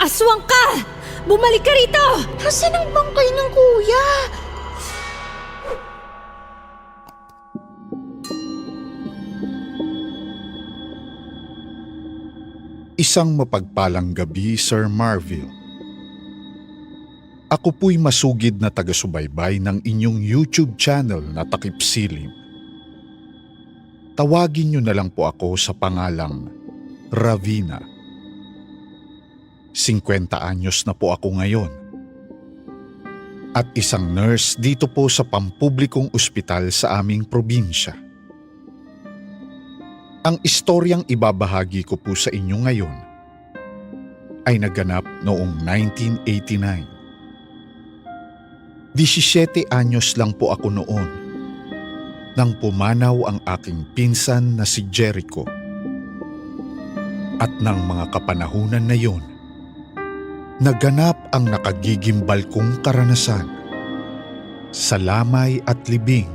Aswang ka! Bumalik ka rito! Nasaan ang bangkay ng kuya? Isang mapagpalang gabi, Sir Marville. Ako po'y masugid na taga-subaybay ng inyong YouTube channel na Takip Silim. Tawagin niyo na lang po ako sa pangalang Ravina. 50 anyos na po ako ngayon. At isang nurse dito po sa pampublikong ospital sa aming probinsya. Ang istoryang ibabahagi ko po sa inyo ngayon ay naganap noong 1989. 17 anyos lang po ako noon nang pumanaw ang aking pinsan na si Jericho. At ng mga kapanahunan na yon, naganap ang nakagigimbal kong karanasan sa lamay at libing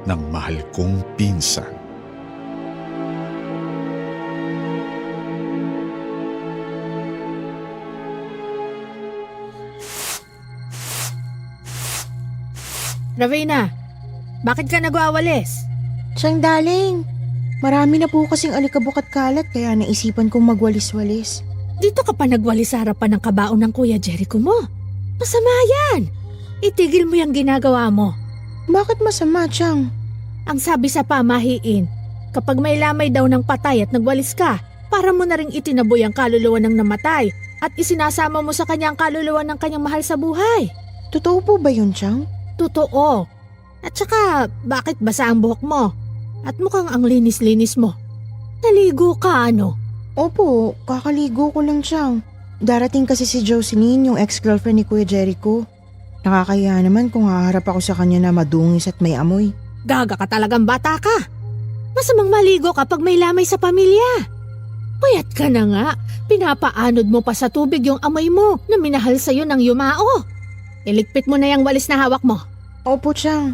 ng mahal kong pinsan. Ravina, bakit ka nagwawalis? Siyang daling. Marami na po kasing alikabok at kalat kaya naisipan kong magwalis-walis. Dito ka pa nagwalis sa harapan ng kabaon ng Kuya Jericho mo. Masama yan! Itigil mo yung ginagawa mo. Bakit masama, Chang? Ang sabi sa pamahiin, kapag may lamay daw ng patay at nagwalis ka, para mo na ring itinaboy ang kaluluwa ng namatay at isinasama mo sa kanya ang kaluluwa ng kanyang mahal sa buhay. Totoo po ba yun, Chang? Totoo. At saka, bakit basa ang buhok mo? At mukhang ang linis-linis mo. Naligo ka ano? Opo, kakaligo ko lang, Chang. Darating kasi si Jocelyn, yung ex-girlfriend ni Kuya Jericho. Nakakaya naman kung haharap ako sa kanya na madungis at may amoy. Gaga ka talagang bata ka. Masamang maligo kapag may lamay sa pamilya. Payat ka na nga. Pinapaanod mo pa sa tubig yung amoy mo na minahal sa'yo ng yumao. Iligpit mo na yung walis na hawak mo. Opo, Chang.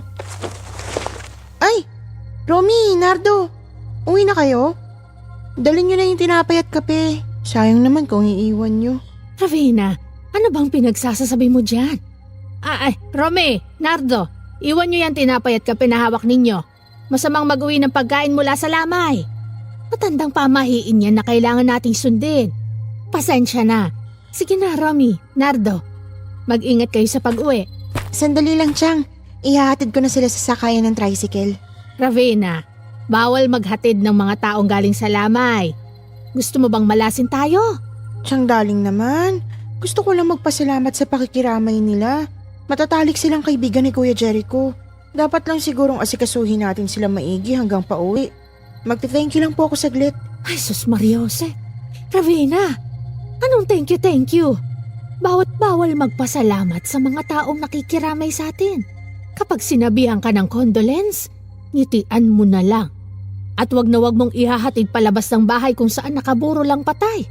Ay! Romy, Nardo, uwi na kayo? Dalhin nyo na yung tinapay at kape. Sayang naman kung iiwan nyo. Ravina, ano bang pinagsasasabi mo dyan? Romy, Nardo, iwan nyo yan tinapay at kape na hawak ninyo. Masamang mag-uwi ng pagkain mula sa lamay. Matandang pamahiin yan na kailangan nating sundin. Pasensya na. Sige na, Romy, Nardo. Mag-ingat kayo sa pag-uwi. Sandali lang, Chang. Ihahatid ko na sila sa sakayan ng tricycle. Ravina, bawal maghatid ng mga taong galing sa lamay. Gusto mo bang malasin tayo? Chang, daling naman. Gusto ko lang magpasalamat sa pakikiramay nila. Matatalik silang kaibigan ni Kuya Jericho. Dapat lang sigurong asikasuhin natin sila maigi hanggang pauwi. Magte-thank you lang po ako saglit. Ay, sus Mariose. Ravina, anong thank you? Bawat-bawal magpasalamat sa mga taong nakikiramay sa atin. Kapag sinabihan ka ng condolence, ngitian mo na lang. At wag na wag mong ihahatid palabas ng bahay kung saan nakaburo lang patay.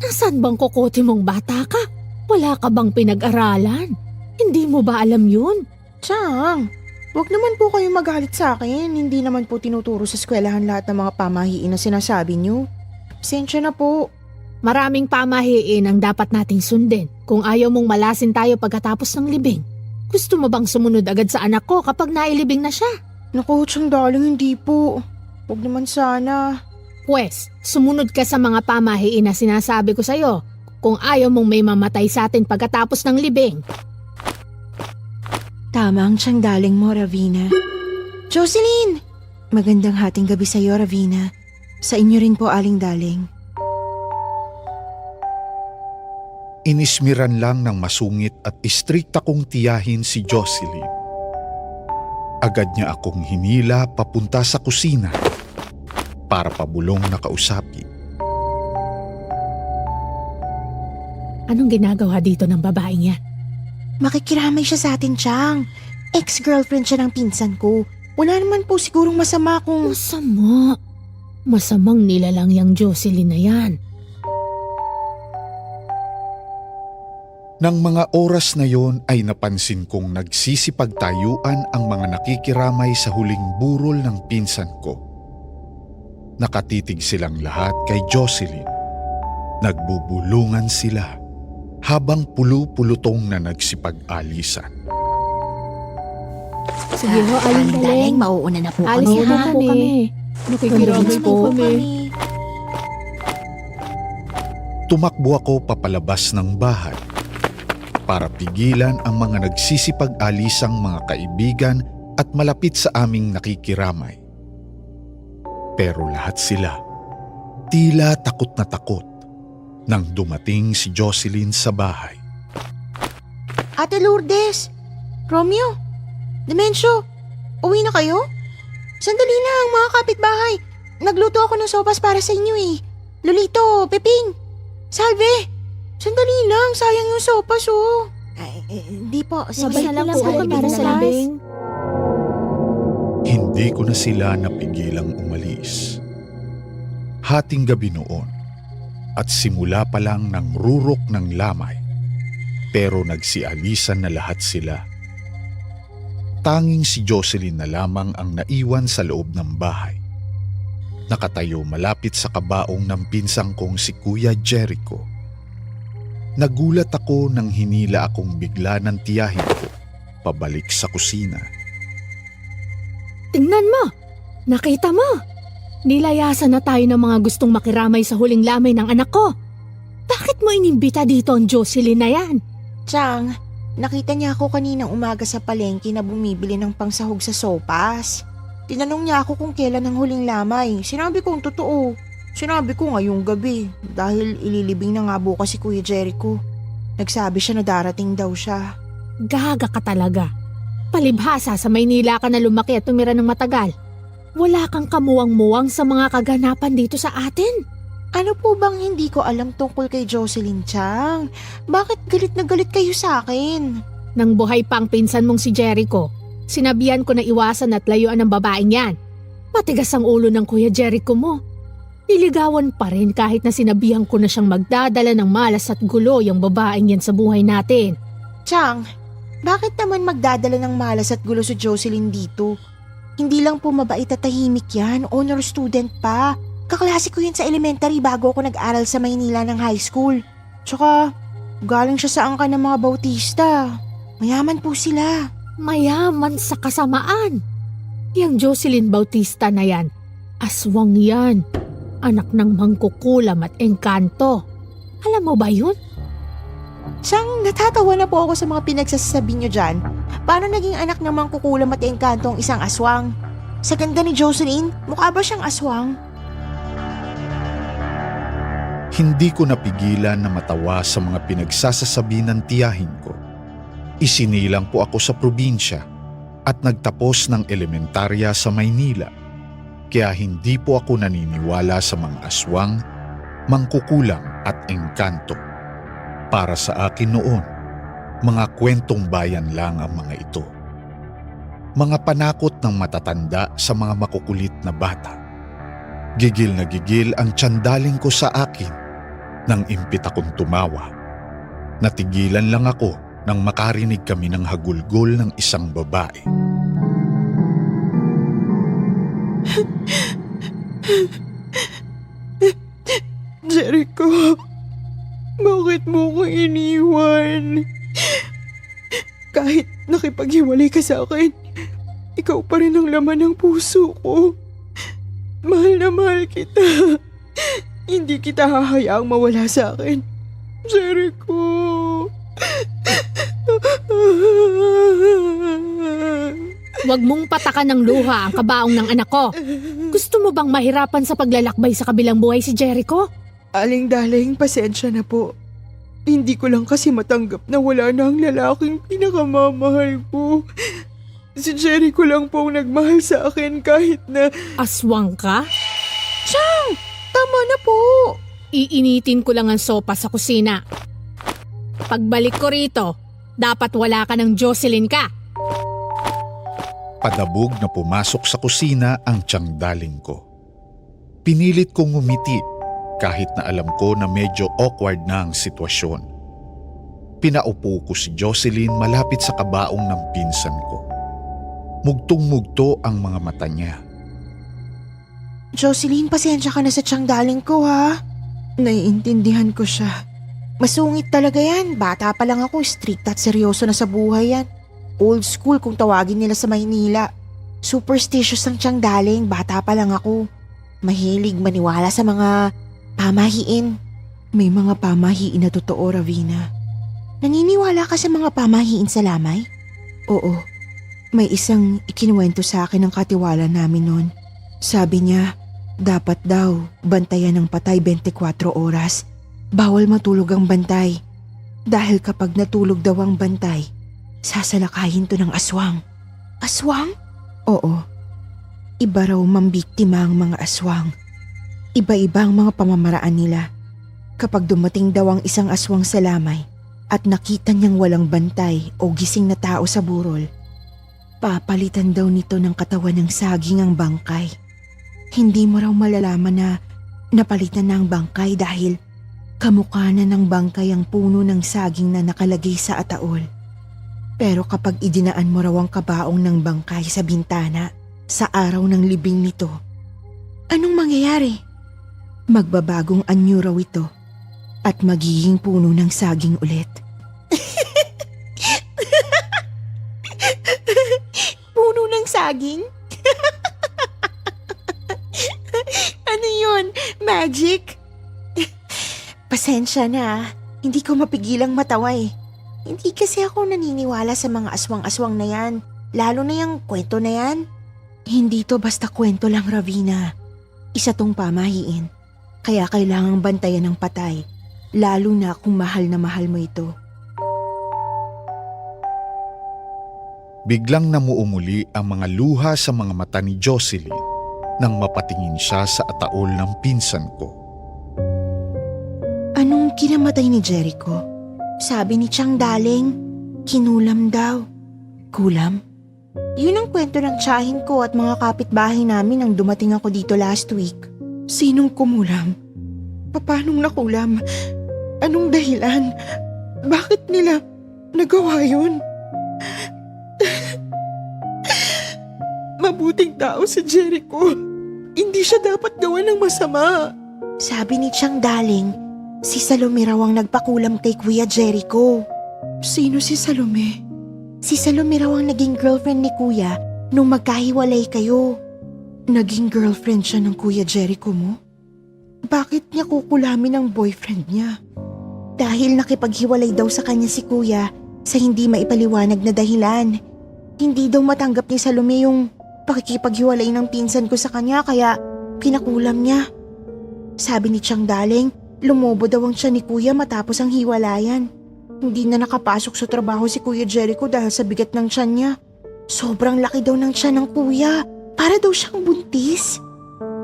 Nasaan bang kokote mong bata ka? Wala ka bang pinag-aralan? Hindi mo ba alam yun? Chang, wag naman po kayo magalit sa akin. Hindi naman po tinuturo sa eskwelahan lahat ng mga pamahiin na sinasabi nyo. Pasensya na po. Maraming pamahiin ang dapat nating sundin kung ayaw mong malasin tayo pagkatapos ng libing. Gusto mo bang sumunod agad sa anak ko kapag nailibing na siya? Naku, Chang, darling, hindi po. Huwag naman sana. Pwes, sumunod ka sa mga pamahiin na sinasabi ko sa'yo kung ayaw mong may mamatay sa atin pagkatapos ng libing. Tama ang Chang, daling mo, Ravina. Jocelyn! Magandang hating gabi sa'yo, Ravina. Sa inyo rin po, aling daling. Inismiran lang ng masungit at istrikta kong tiyahin si Jocelyn. Agad niya akong hinila papunta sa kusina para pabulong na kausapin. Anong ginagawa dito ng babaeng yan? Makikiramay siya sa atin, Chang. Ex-girlfriend siya ng pinsan ko. Wala naman po sigurong masama kung... Masama? Masamang nilalang yung Jocelyn na yan. Nang mga oras na yon ay napansin kong nagsisipagtayuan ang mga nakikiramay sa huling burol ng pinsan ko. Nakatitig silang lahat kay Jocelyn. Nagbubulungan sila. habang pulu-pulutong na nagsipag-alisan. Sige ho, Aling Daling. mauuna na po Alis kami. na po kami. Nakikiramay po kami. Tumakbo ako papalabas ng bahay para pigilan ang mga nagsisipag-alisang mga kaibigan at malapit sa aming nakikiramay. Pero lahat sila tila takot na takot nang dumating si Jocelyn sa bahay. Ate Lourdes, Romeo, Dimensyo, uwi na kayo? Sandali lang mga kapitbahay. Nagluto ako ng sopas para sa inyo eh. Lolito, Peping, Salve, sandali lang, sayang yung sopas oh. Di po, Sabay sige na lang lang po po kami para sa labing. Hindi ko na sila napigilang umalis. Hating gabi noon at simula pa lang ng rurok ng lamay, pero nagsialisan na lahat sila. Tanging si Jocelyn na lamang ang naiwan sa loob ng bahay. Nakatayo malapit sa kabaong ng pinsang kong si Kuya Jericho. Nagulat ako nang hinila akong bigla ng tiyahin ko pabalik sa kusina. Tingnan mo! Nakita mo! Nilayasan na tayo ng mga gustong makiramay sa huling lamay ng anak ko. Bakit mo inimbita dito ang Jocelyn na yan? Chang, nakita niya ako kaninang umaga sa palengke na bumibili ng pangsahog sa sopas. Tinanong niya ako kung kailan ang huling lamay. Sinabi kong totoo. Sinabi ko ngayong gabi dahil ililibing na nga bukas si Kuya Jericho. Nagsabi siya na darating daw siya. Gaga ka talaga. Palibhasa sa Maynila ka na lumaki at tumira ng matagal. Wala kang kamuwang-muwang sa mga kaganapan dito sa atin. Ano po bang hindi ko alam tungkol kay Jocelyn Chang? Bakit galit na galit kayo sa akin? Nang buhay pa ang pinsan mong si Jericho, sinabihan ko na iwasan at layuan ng babaeng yan. Matigas ang ulo ng Kuya Jericho mo. Niligawan pa rin kahit na sinabihan ko na siyang magdadala ng malas at gulo yung babaeng yan sa buhay natin. Chang, bakit naman magdadala ng malas at gulo si Jocelyn dito? Hindi lang po mabait at tahimik yan, honor student pa. Kaklase ko yun sa elementary bago ako nag-aral sa Maynila ng high school. Tsaka, galing siya sa angkan ng mga Bautista. Mayaman po sila. Mayaman sa kasamaan. Yang Jocelyn Bautista na yan, aswang yan. Anak ng mangkukulam at engkanto. Alam mo ba yun? Chang, natatawa na po ako sa mga pinagsasabi niyo dyan. Paano naging anak ng mangkukulam at engkanto ang isang aswang? Sa ganda ni Jocelyn, mukha ba siyang aswang? Hindi ko napigilan na matawa sa mga pinagsasasabi ng tiyahin ko. Isinilang po ako sa probinsya at nagtapos ng elementarya sa Maynila. Kaya hindi po ako naniniwala sa mga aswang, mangkukulam at engkanto. Para sa akin noon, mga kwentong bayan lang ang mga ito. Mga panakot ng matatanda sa mga makukulit na bata. Gigil na gigil ang tiyandaling ko sa akin nang impit akong tumawa. Natigilan lang ako nang makarinig kami ng hagulgol ng isang babae. Jericho, bakit mo ko iniwan? Kahit nakipaghiwalay ka sa akin, ikaw pa rin ang laman ng puso ko. Mahal na mahal kita. Hindi kita hahayaang mawala sa akin. Jericho. Huwag mong patakan ng luha ang kabaong ng anak ko. Gusto mo bang mahirapan sa paglalakbay sa kabilang buhay si Jericho? Aling Daling, pasensya na po. Hindi ko lang kasi matanggap na wala na ang lalaking pinakamamahal ko. Si Jericho lang po ang nagmahal sa akin kahit na... Aswang ka? Chang! Tama na po! Iinitin ko lang ang sopa sa kusina. Pagbalik ko rito, dapat wala ka ng Jocelyn ka. Padabog na pumasok sa kusina ang tiyangdaling ko. Pinilit kong ngumiti kahit na alam ko na medyo awkward na ang sitwasyon. Pinaupo ko si Jocelyn malapit sa kabaong ng pinsan ko. Mugtong-mugto ang mga mata niya. Jocelyn, pasensya ka na sa tiyangdaling ko ha. Naiintindihan ko siya. Masungit talaga yan. Bata pa lang ako, strict at seryoso na sa buhay yan. Old school kung tawagin nila sa Maynila. Superstitious ang Tiyang Daling, bata pa lang ako. Mahilig maniwala sa mga pamahiin. May mga pamahiin na totoo, Ravina. Naniniwala ka sa mga pamahiin sa Lamay? Oo. May isang ikinuwento sa akin ng katiwala namin noon. Sabi niya, dapat daw bantayan ng patay 24 oras. Bawal matulog ang bantay. Dahil kapag natulog daw ang bantay, sasalakayin to ng aswang. Aswang? Oo. Iba raw mambiktima ang mga aswang. Iba-iba ang mga pamamaraan nila. Kapag dumating daw ang isang aswang sa Lamay at nakita niyang walang bantay o gising na tao sa burol, papalitan daw nito ng katawan ng saging ang bangkay. Hindi mo raw malalaman na napalitan na ang bangkay dahil kamukha na ng bangkay ang puno ng saging na nakalagay sa ataol. Pero kapag idinaan mo raw ang kabaong ng bangkay sa bintana sa araw ng libing nito, anong mangyayari? Magbabagong anyo raw ito at magiging puno ng saging ulit. Puno ng saging? Ano yun? Magic? Pasensya na, hindi ko mapigilang matawa eh. Hindi kasi ako naniniwala sa mga aswang-aswang na yan, lalo na yung kwento na yan. Hindi to basta kwento lang, Ravina. Isa tong pamahiin, kaya kailangang bantayan ng patay, lalo na kung mahal na mahal mo ito. Biglang namuumuli ang mga luha sa mga mata ni Jocelyn nang mapatingin siya sa ataol ng pinsan ko. Anong kinamatay ni Jericho? Sabi ni Tiyang Daling, kinulam daw. Kulam? Yun ang kwento ng tiyahin ko at mga kapitbahay namin nang dumating ako dito last week. Sinong kumulam? Paanong nakulam? Anong dahilan? Bakit nila nagawa yun? Mabuting tao si Jericho. Hindi siya dapat gawa ng masama. Sabi ni Tiyang Daling, si Salome raw ang nagpakulam kay Kuya Jericho. Sino si Salome? Si Salome raw ang naging girlfriend ni Kuya nung magkahiwalay kayo. Naging girlfriend siya ng Kuya Jericho mo? Bakit niya kukulamin ang boyfriend niya? Dahil nakipaghiwalay daw sa kanya si Kuya sa hindi maipaliwanag na dahilan. Hindi daw matanggap ni Salome yung pakikipaghiwalay ng pinsan ko sa kanya kaya pinakulam niya. Sabi ni Tiyang Daling, lumobo daw ang tiyan ni Kuya matapos ang hiwalayan. Hindi na nakapasok sa trabaho si Kuya Jericho dahil sa bigat ng tiyan niya. Sobrang laki daw ng tiyan ng Kuya. Para daw siyang buntis.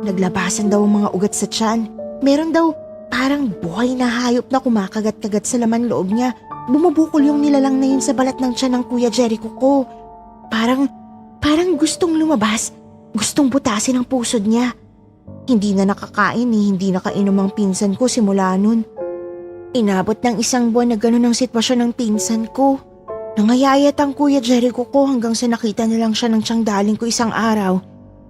Naglabasan daw ang mga ugat sa tiyan. Meron daw parang buhay na hayop na kumakagat-kagat sa laman loob niya. Bumubukol yung nilalang na yun sa balat ng tiyan ng Kuya Jericho ko. Parang gustong lumabas. Gustong butasin ang pusod niya. Hindi na nakakain hindi nakainom ang pinsan ko simula nun. Inabot ng 1 buwan na gano'n ang sitwasyon ng pinsan ko. Nangayayat ang Kuya Jericho ko hanggang sa nakita na lang siya ng Tiyang Daling ko isang araw.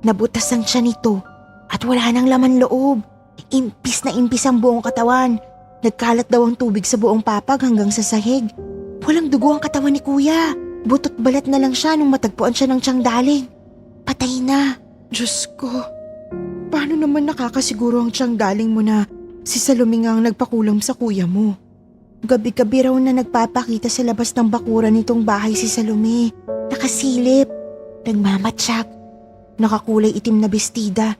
Nabutas ang siya nito at wala nang laman loob. Impis na impis ang buong katawan. Nagkalat daw ang tubig sa buong papag hanggang sa sahig. Walang dugo ang katawan ni Kuya. Butot balat na lang siya nung matagpuan siya ng Tiyang Daling. Patay na. Diyos ko. Paano naman nakakasiguro ang Tiyang Daling mo na si Salome nga ang nagpakulam sa kuya mo? Gabi-gabi raw na nagpapakita sa labas ng bakuran nitong bahay si Salome. Nakasilip, nagmamatsak, nakakulay itim na bestida.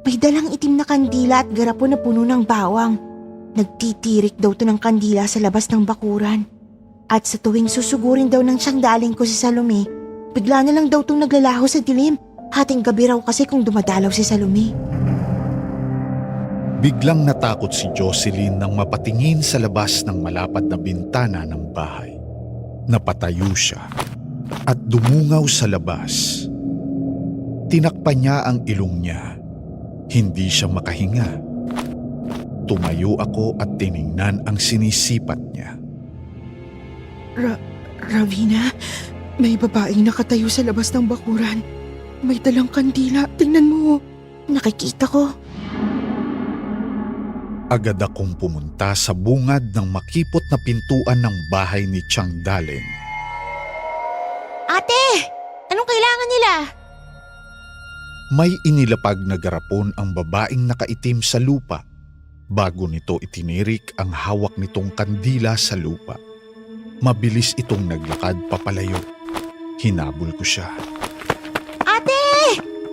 May dalang itim na kandila at garapon na puno ng bawang. Nagtitirik daw to ng kandila sa labas ng bakuran. At sa tuwing susugurin daw ng Tiyang Daling ko si Salome, bigla na lang daw tong naglalaho sa dilim. Hating gabi raw kasi kung dumadalaw si Salome. Biglang natakot si Jocelyn nang mapatingin sa labas ng malapad na bintana ng bahay. Napatayo siya at dumungaw sa labas. Tinakpan niya ang ilong niya. Hindi siya makahinga. Tumayo ako at tiningnan ang sinisipat niya. Ravina, may babaeng nakatayo sa labas ng bakuran. May dalang kandila. Tingnan mo. Nakikita ko. Agad akong pumunta sa bungad ng makipot na pintuan ng bahay ni Chang Daling. Ate! Anong kailangan nila? May inilapag na garapon ang babaeng nakaitim sa lupa. Bago nito itinirik ang hawak nitong kandila sa lupa. Mabilis itong naglakad papalayo. Hinabol ko siya. Ate!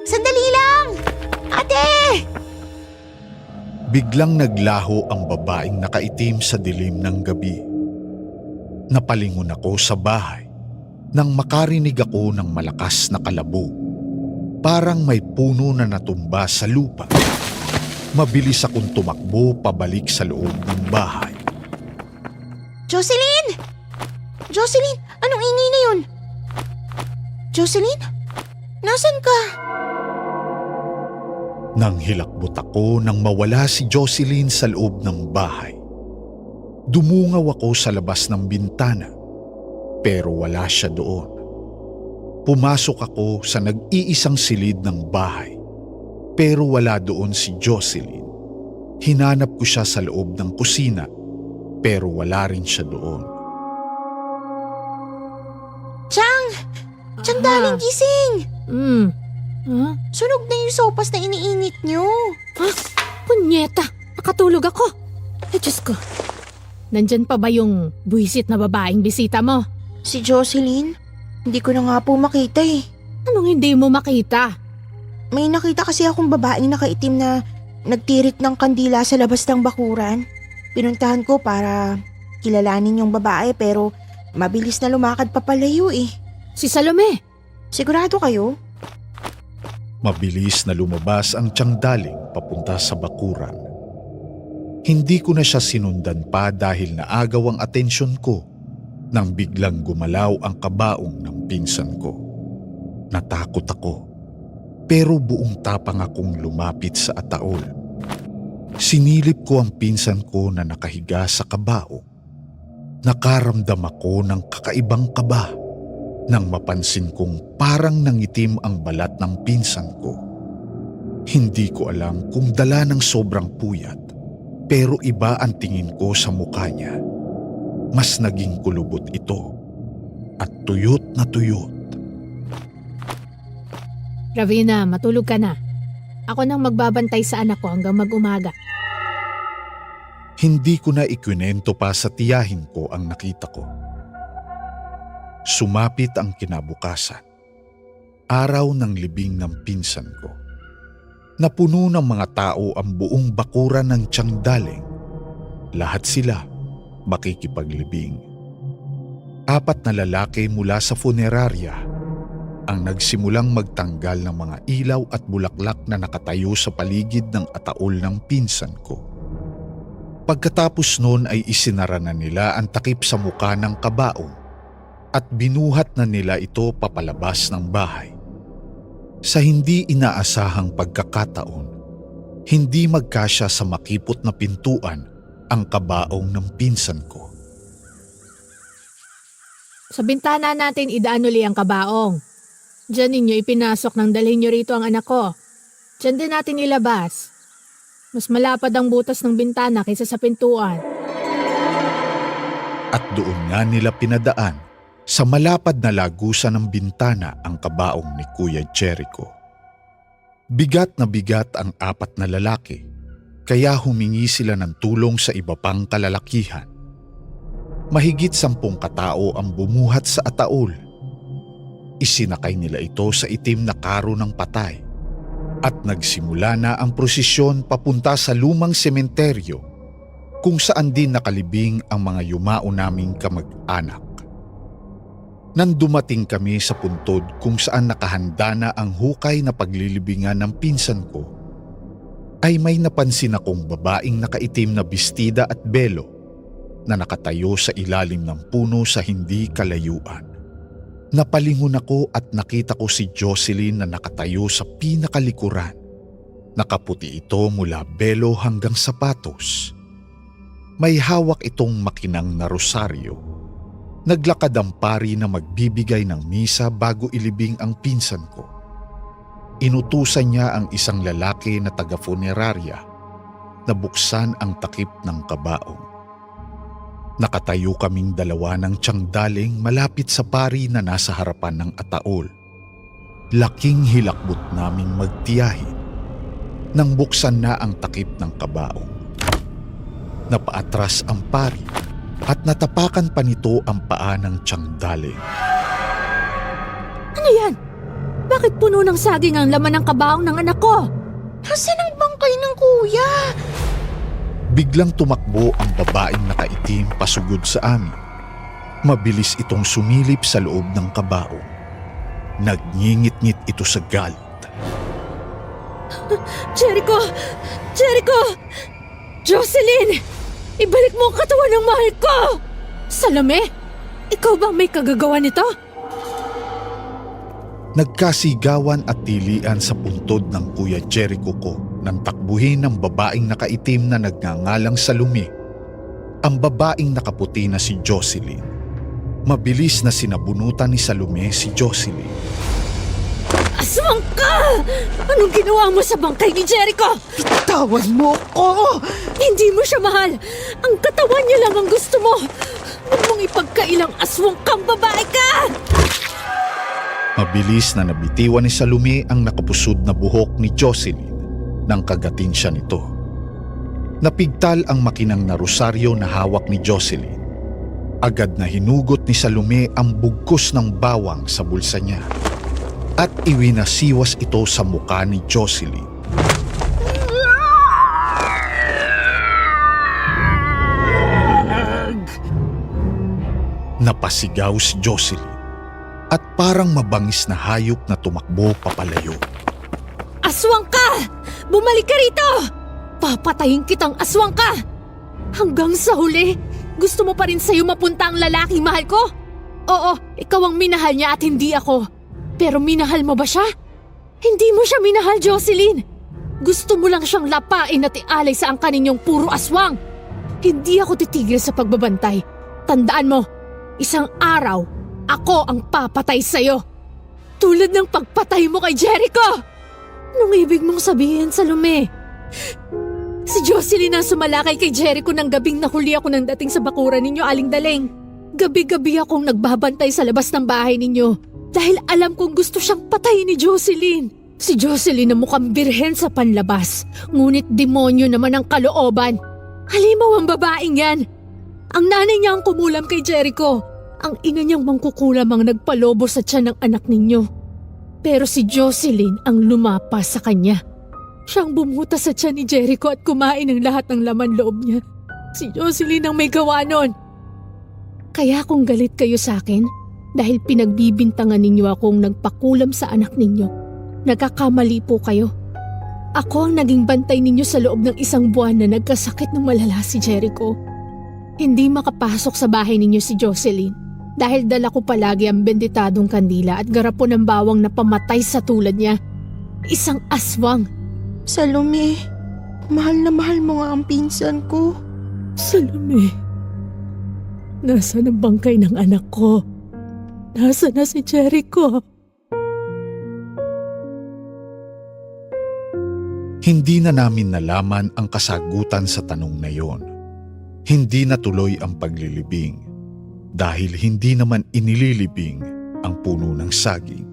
Sandali lang! Ate! Biglang naglaho ang babaeng nakaitim sa dilim ng gabi. Napalingon ako sa bahay nang makarinig ako ng malakas na kalabo. Parang may puno na natumba sa lupa. Mabilis akong tumakbo pabalik sa loob ng bahay. Jocelyn! Jocelyn! Anong ingay na yun? Jocelyn? Nasaan ka? Nang hilakbot ako nang mawala si Jocelyn sa loob ng bahay. Dumungaw ako sa labas ng bintana, pero wala siya doon. Pumasok ako sa nag-iisang silid ng bahay, pero wala doon si Jocelyn. Hinanap ko siya sa loob ng kusina, pero wala rin siya doon. Chang! Chang, darling, gising! Huh? Sunog na yung sopas na iniinit nyo. Punyeta! Nakatulog ako! Ay, Diyos ko. Nandyan pa ba yung buwisit na babaeng bisita mo? Si Jocelyn? Hindi ko na nga po makita eh. Anong hindi mo makita? May nakita kasi akong babaeng nakaitim na nagtirik ng kandila sa labas ng bakuran. Pinuntahan ko para kilalanin yung babae pero mabilis na lumakad papalayo eh. Si Salome! Sigurado kayo? Mabilis na lumabas ang Chang Daling papunta sa bakuran. Hindi ko na siya sinundan pa dahil naagaw ang atensyon ko nang biglang gumalaw ang kabaong ng pinsan ko. Natakot ako, pero buong tapang akong lumapit sa ataol. Sinilip ko ang pinsan ko na nakahiga sa kabaong. Nakaramdam ako ng kakaibang kaba nang mapansin kong parang nangitim ang balat ng pinsan ko. Hindi ko alam kung dala ng sobrang puyat, pero iba ang tingin ko sa mukha niya. Mas naging kulubot ito at tuyot na tuyot. Ravina, matulog ka na. Ako nang magbabantay sa anak ko hanggang mag-umaga. Hindi ko na ikwinento pa sa tiyahin ko ang nakita ko. Sumapit ang kinabukasan. Araw ng libing ng pinsan ko. Napuno ng mga tao ang buong bakuran ng Chang Daling. Lahat sila makikipaglibing. 4 na lalaki mula sa funeraria ang nagsimulang magtanggal ng mga ilaw at bulaklak na nakatayo sa paligid ng ataol ng pinsan ko. Pagkatapos noon ay isinara na nila ang takip sa muka ng kabaong at binuhat na nila ito papalabas ng bahay. Sa hindi inaasahang pagkakataon, hindi magkasya sa makipot na pintuan ang kabaong ng pinsan ko. Sa bintana natin idaan uli ang kabaong. Diyan ninyo ipinasok nang dalhin nyo rito ang anak ko. Diyan din natin ilabas. Mas malapad ang butas ng bintana kaysa sa pintuan. At doon nga nila pinadaan sa malapad na lagusan ng bintana ang kabaong ni Kuya Jericho. Bigat na bigat ang 4 na lalaki, kaya humingi sila ng tulong sa iba pang kalalakihan. Mahigit 10 katao ang bumuhat sa ataol. Isinakay nila ito sa itim na karo ng patay at nagsimula na ang prosesyon papunta sa lumang sementeryo kung saan din nakalibing ang mga yumao naming kamag-anak. Nang dumating kami sa puntod kung saan nakahanda na ang hukay na paglilibingan ng pinsan ko, ay may napansin akong babaeng nakaitim na bestida at belo na nakatayo sa ilalim ng puno sa hindi kalayuan. Napalingon ako at nakita ko si Jocelyn na nakatayo sa pinakalikuran. Nakaputi ito mula belo hanggang sapatos. May hawak itong makinang na rosaryo. Naglakad ang pari na magbibigay ng misa bago ilibing ang pinsan ko. Inutusan niya ang isang lalaki na taga-funeraria na buksan ang takip ng kabaong. Nakatayo kaming dalawa ng tiyangdaling malapit sa pari na nasa harapan ng ataol. Laking hilakbot naming magtiyahin nang buksan na ang takip ng kabaong. Napaatras ang pari at natapakan pa nito ang paa ng tiyangdaling. Ano yan? Bakit puno ng saging ang laman ng kabaong ng anak ko? Nasaan ang bangkay ng kuya? Biglang tumakbo ang babaeng nakaitim pasugod sa amin. Mabilis itong sumilip sa loob ng kabaong. Nagngingit-ngit ito sa galit. Jericho! Jericho! Jocelyn! Ibalik mo ang katawan ng mahal ko! Salome! Ikaw bang may kagagawa nito? Nagkasigawan at tilian sa puntod ng Kuya Jericho ko nang takbuhin ng babaeng nakaitim na nagngangalang Salome, ang babaeng nakaputi na si Jocelyn. Mabilis na sinabunutan ni Salome si Jocelyn. Aswang ka! Anong ginawa mo sa bangkay ni Jericho? Bitawan mo ko! Hindi mo siya mahal! Ang katawan niya lang ang gusto mo! Huwag mong ipagkailang aswang kang babae ka! Mabilis na nabitiwan ni Salome ang nakapusod na buhok ni Jocelyn nang kagatin siya nito. Napigtal ang makinang na rosaryo na hawak ni Jocelyn. Agad na hinugot ni Salome ang bugkos ng bawang sa bulsa niya at iwinasiwas ito sa muka ni Jocelyn. Napasigaw si Jocelyn at parang mabangis na hayop na tumakbo papalayo. Aswang ka! Bumalik ka rito! Papatayin kitang aswang ka! Hanggang sa huli, gusto mo pa rin sa'yo mapunta ang lalaking mahal ko? Oo, ikaw ang minahal niya at hindi ako. Pero minahal mo ba siya? Hindi mo siya minahal, Jocelyn. Gusto mo lang siyang lapain at ialay sa angkan ninyong puro aswang. Hindi ako titigil sa pagbabantay. Tandaan mo, isang araw, ako ang papatay sa'yo. Tulad ng pagpatay mo kay Jericho. Anong ibig mong sabihin, Salome? Si Jocelyn ang sumalakay kay Jericho ng gabing nahuli ako nang dating sa bakuran ninyo, Aling Daling. Gabi-gabi akong nagbabantay sa labas ng bahay ninyo dahil alam kong gusto siyang patayin ni Jocelyn. Si Jocelyn na mukhang birhen sa panlabas, ngunit demonyo naman ang kalooban. Halimaw ang babaeng yan. Ang nanay niya ang kumulam kay Jericho. Ang ina niyang mangkukulam ang nagpalobo sa tiyan ng anak ninyo. Pero si Jocelyn ang lumapas sa kanya. Siyang bumuta sa tiyan ni Jericho at kumain ng lahat ng laman loob niya. Si Jocelyn ang may gawa nun. Kaya kung galit kayo sa akin dahil pinagbibintangan ninyo akong nagpakulam sa anak ninyo, nagkakamali po kayo. Ako ang naging bantay ninyo sa loob ng 1 buwan na nagkasakit ng malala si Jericho. Hindi makapasok sa bahay ninyo si Jocelyn dahil dala ko palagi ang benditadong kandila at garapon ng bawang na pamatay sa tulad niya. Isang aswang. Salome, mahal na mahal mo nga ang pinsan ko. Salome, nasaan ang bangkay ng anak ko? Nasaan na si Jericho? Hindi na namin nalaman ang kasagutan sa tanong na yon. Hindi natuloy ang paglilibing dahil hindi naman inililibing ang puno ng saging.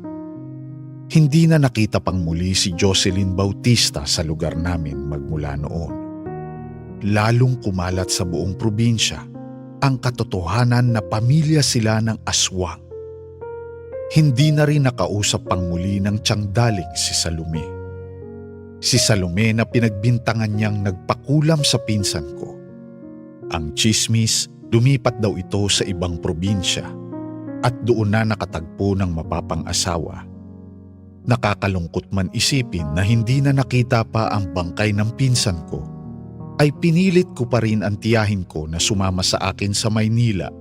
Hindi na nakita pang muli si Jocelyn Bautista sa lugar namin magmula noon. Lalong kumalat sa buong probinsya ang katotohanan na pamilya sila ng aswang. Hindi na rin nakausap pang muli ng tiyangdaling si Salome. Si Salome na pinagbintangan niyang nagpakulam sa pinsan ko. Ang tsismis, lumipat daw ito sa ibang probinsya at doon na nakatagpo ng mapapang-asawa. Nakakalungkot man isipin na hindi na nakita pa ang bangkay ng pinsan ko, ay pinilit ko pa rin ang tiyahin ko na sumama sa akin sa Maynila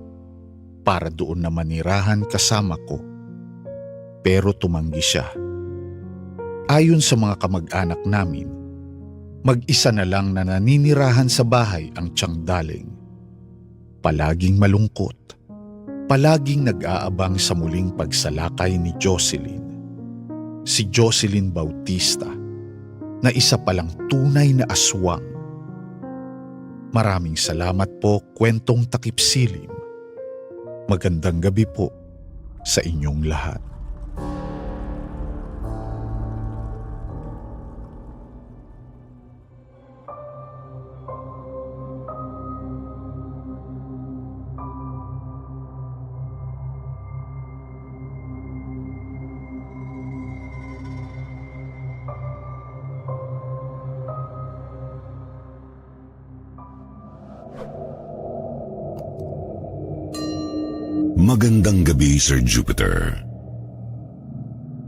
para doon na manirahan kasama ko. Pero tumanggi siya. Ayon sa mga kamag-anak namin, mag-isa na lang na naninirahan sa bahay ang tiyangdaling. Palaging malungkot, palaging nag-aabang sa muling pagsalakay ni Jocelyn. Si Jocelyn Bautista, na isa palang tunay na aswang Maraming salamat po, Kwentong Takip Silim. Magandang gabi po sa inyong lahat. Magandang gabi, Sir Jupiter.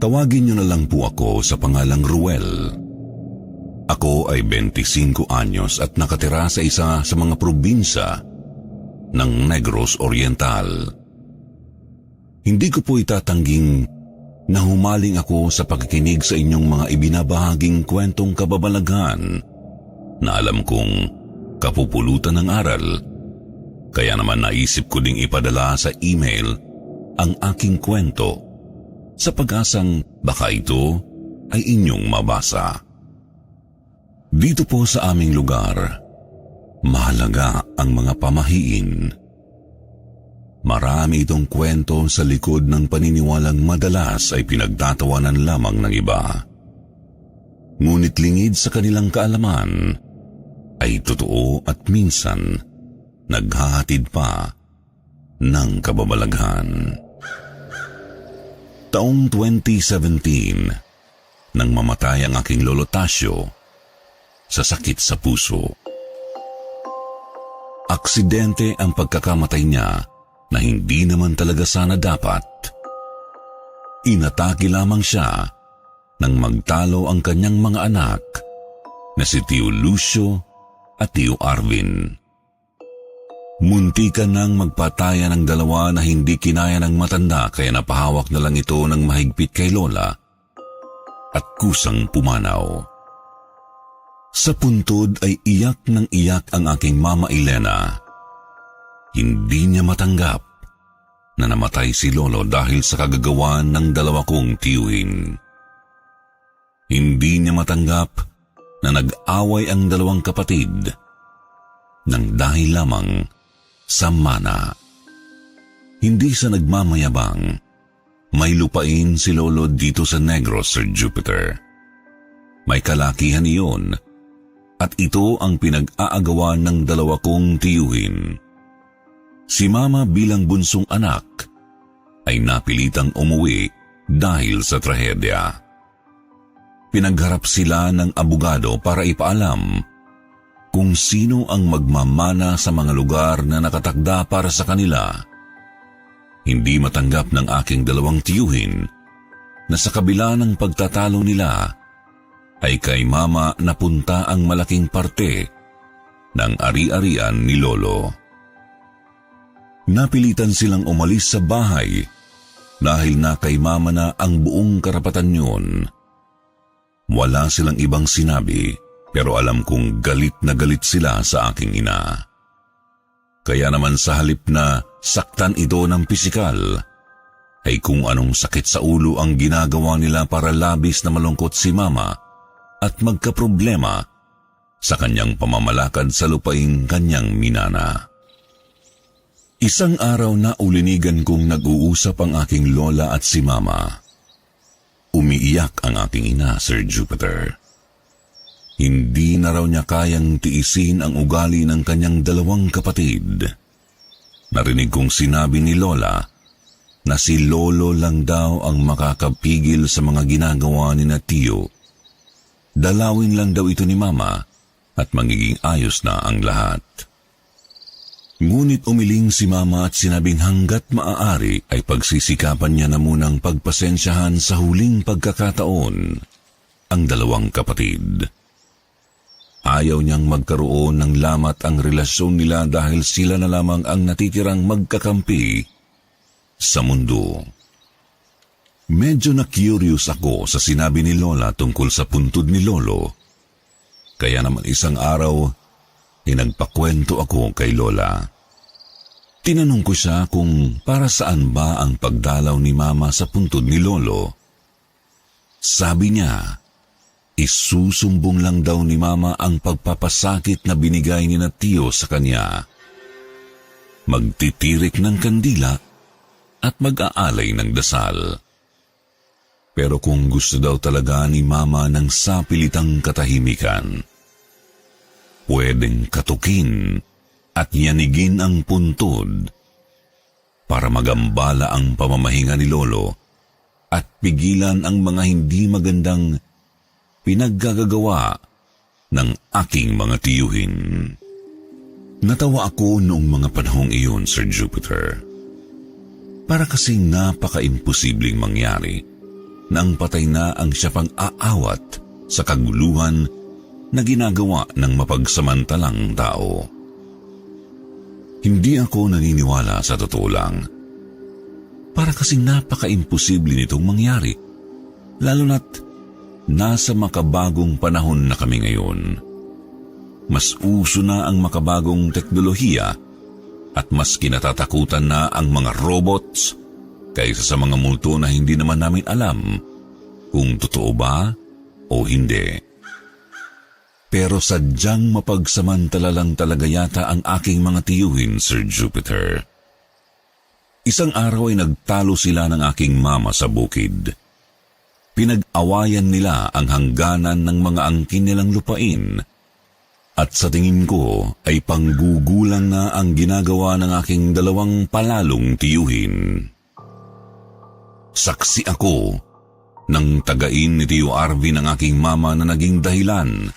Tawagin niyo na lang po ako sa pangalang Ruel. Ako ay 25 anyos at nakatira sa isa sa mga probinsya ng Negros Oriental. Hindi ko po itatangging na humaling ako sa pakikinig sa inyong mga ibinabahaging kwentong kababalaghan na alam kong kapupulutan ng aral. Kaya naman naisip ko ding ipadala sa email ang aking kwento sa pag-asang baka ito ay inyong mabasa. Dito po sa aming lugar, mahalaga ang mga pamahiin. Marami itong kwento sa likod ng paniniwalang madalas ay pinagtatawanan lamang ng iba. Ngunit lingid sa kanilang kaalaman ay totoo at minsan naghahatid pa ng kababalaghan. Taong 2017, nang mamatay ang aking lolo Tasio sa sakit sa puso. Aksidente ang pagkakamatay niya na hindi naman talaga sana dapat. Inatake lamang siya nang magtalo ang kanyang mga anak na si Tio Lucio at Tio Arvin. Muntikan nang magpataya ng dalawa na hindi kinaya ng matanda kaya napahawak na lang ito ng mahigpit kay Lola at kusang pumanaw. Sa puntod ay iyak ng iyak ang aking Mama Elena. Hindi niya matanggap na namatay si Lolo dahil sa kagagawan ng dalawa kong tiyuhin. Hindi niya matanggap na nag-away ang dalawang kapatid nang dahil lamang sa mana. Hindi sa nagmamayabang, may lupain si Lolo dito sa Negros, Sir Jupiter. May kalakihan iyon at ito ang pinag-aagawan ng dalawa kong tiyuhin. Si Mama bilang bunsong anak ay napilitang umuwi dahil sa trahedya. Pinagharap sila ng abogado para ipaalam kung sino ang magmamana sa mga lugar na nakatakda para sa kanila. Hindi matanggap ng aking dalawang tiyuhin na sa kabila ng pagtatalo nila ay kay Mama napunta ang malaking parte ng ari-arian ni Lolo. Napilitan silang umalis sa bahay dahil na kay Mama na ang buong karapatan yun. Wala silang ibang sinabi pero alam kong galit na galit sila sa aking ina. Kaya naman sa halip na saktan ito ng pisikal, ay kung anong sakit sa ulo ang ginagawa nila para labis na malungkot si Mama at magkaproblema sa kanyang pamamalakad sa lupaing kanyang minana. Isang araw na ulinigan kong nag-uusap ang aking lola at si Mama. Umiiyak ang aking ina, Sir Jupiter. Hindi na raw niya kayang tiisin ang ugali ng kanyang dalawang kapatid. Narinig kong sinabi ni Lola na si Lolo lang daw ang makakapigil sa mga ginagawa ni na Tio. Dalawin lang daw ito ni Mama at magiging ayos na ang lahat. Ngunit umiling si Mama at sinabing hanggat maaari ay pagsisikapan niya na munang pagpasensyahan sa huling pagkakataon ang dalawang kapatid. Ayaw niyang magkaroon ng lamat ang relasyon nila dahil sila na lamang ang natitirang magkakampi sa mundo. Medyo na-curious ako sa sinabi ni Lola tungkol sa puntod ni Lolo. Kaya naman isang araw, nagpakwento ako kay Lola. Tinanong ko siya kung para saan ba ang pagdalaw ni Mama sa puntod ni Lolo. Sabi niya, isusumbong lang daw ni Mama ang pagpapasakit na binigay ni na Tio sa kanya. Magtitirik ng kandila at mag-aalay ng dasal. Pero kung gusto daw talaga ni Mama ng sapilitang katahimikan, pwedeng katukin at yanigin ang puntod para magambala ang pamamahinga ni Lolo at pigilan ang mga hindi magandang pinaggagawa ng aking mga tiyuhin. Natawa ako noong mga panahong iyon, Sir Jupiter. Para kasing napaka-imposibleng mangyari na ang patay na ang siya pang aawat sa kaguluhan na ginagawa ng mapagsamantalang tao. Hindi ako naniniwala sa totoo lang. Para kasing napaka-imposible nitong mangyari, lalo na't nasa makabagong panahon na kami ngayon. Mas uso na ang makabagong teknolohiya at mas kinatatakutan na ang mga robots kaysa sa mga multo na hindi naman namin alam kung totoo ba o hindi. Pero sadyang mapagsamantala lang talaga yata ang aking mga tiyuhin, Sir Jupiter. Isang araw ay nagtalo sila ng aking mama sa bukid. Pinag-awayan nila ang hangganan ng mga angkin nilang lupain at sa tingin ko ay panggugulang na ang ginagawa ng aking dalawang palalong tiyuhin. Saksi ako nang tagain ni Tio Arvin ang aking mama na naging dahilan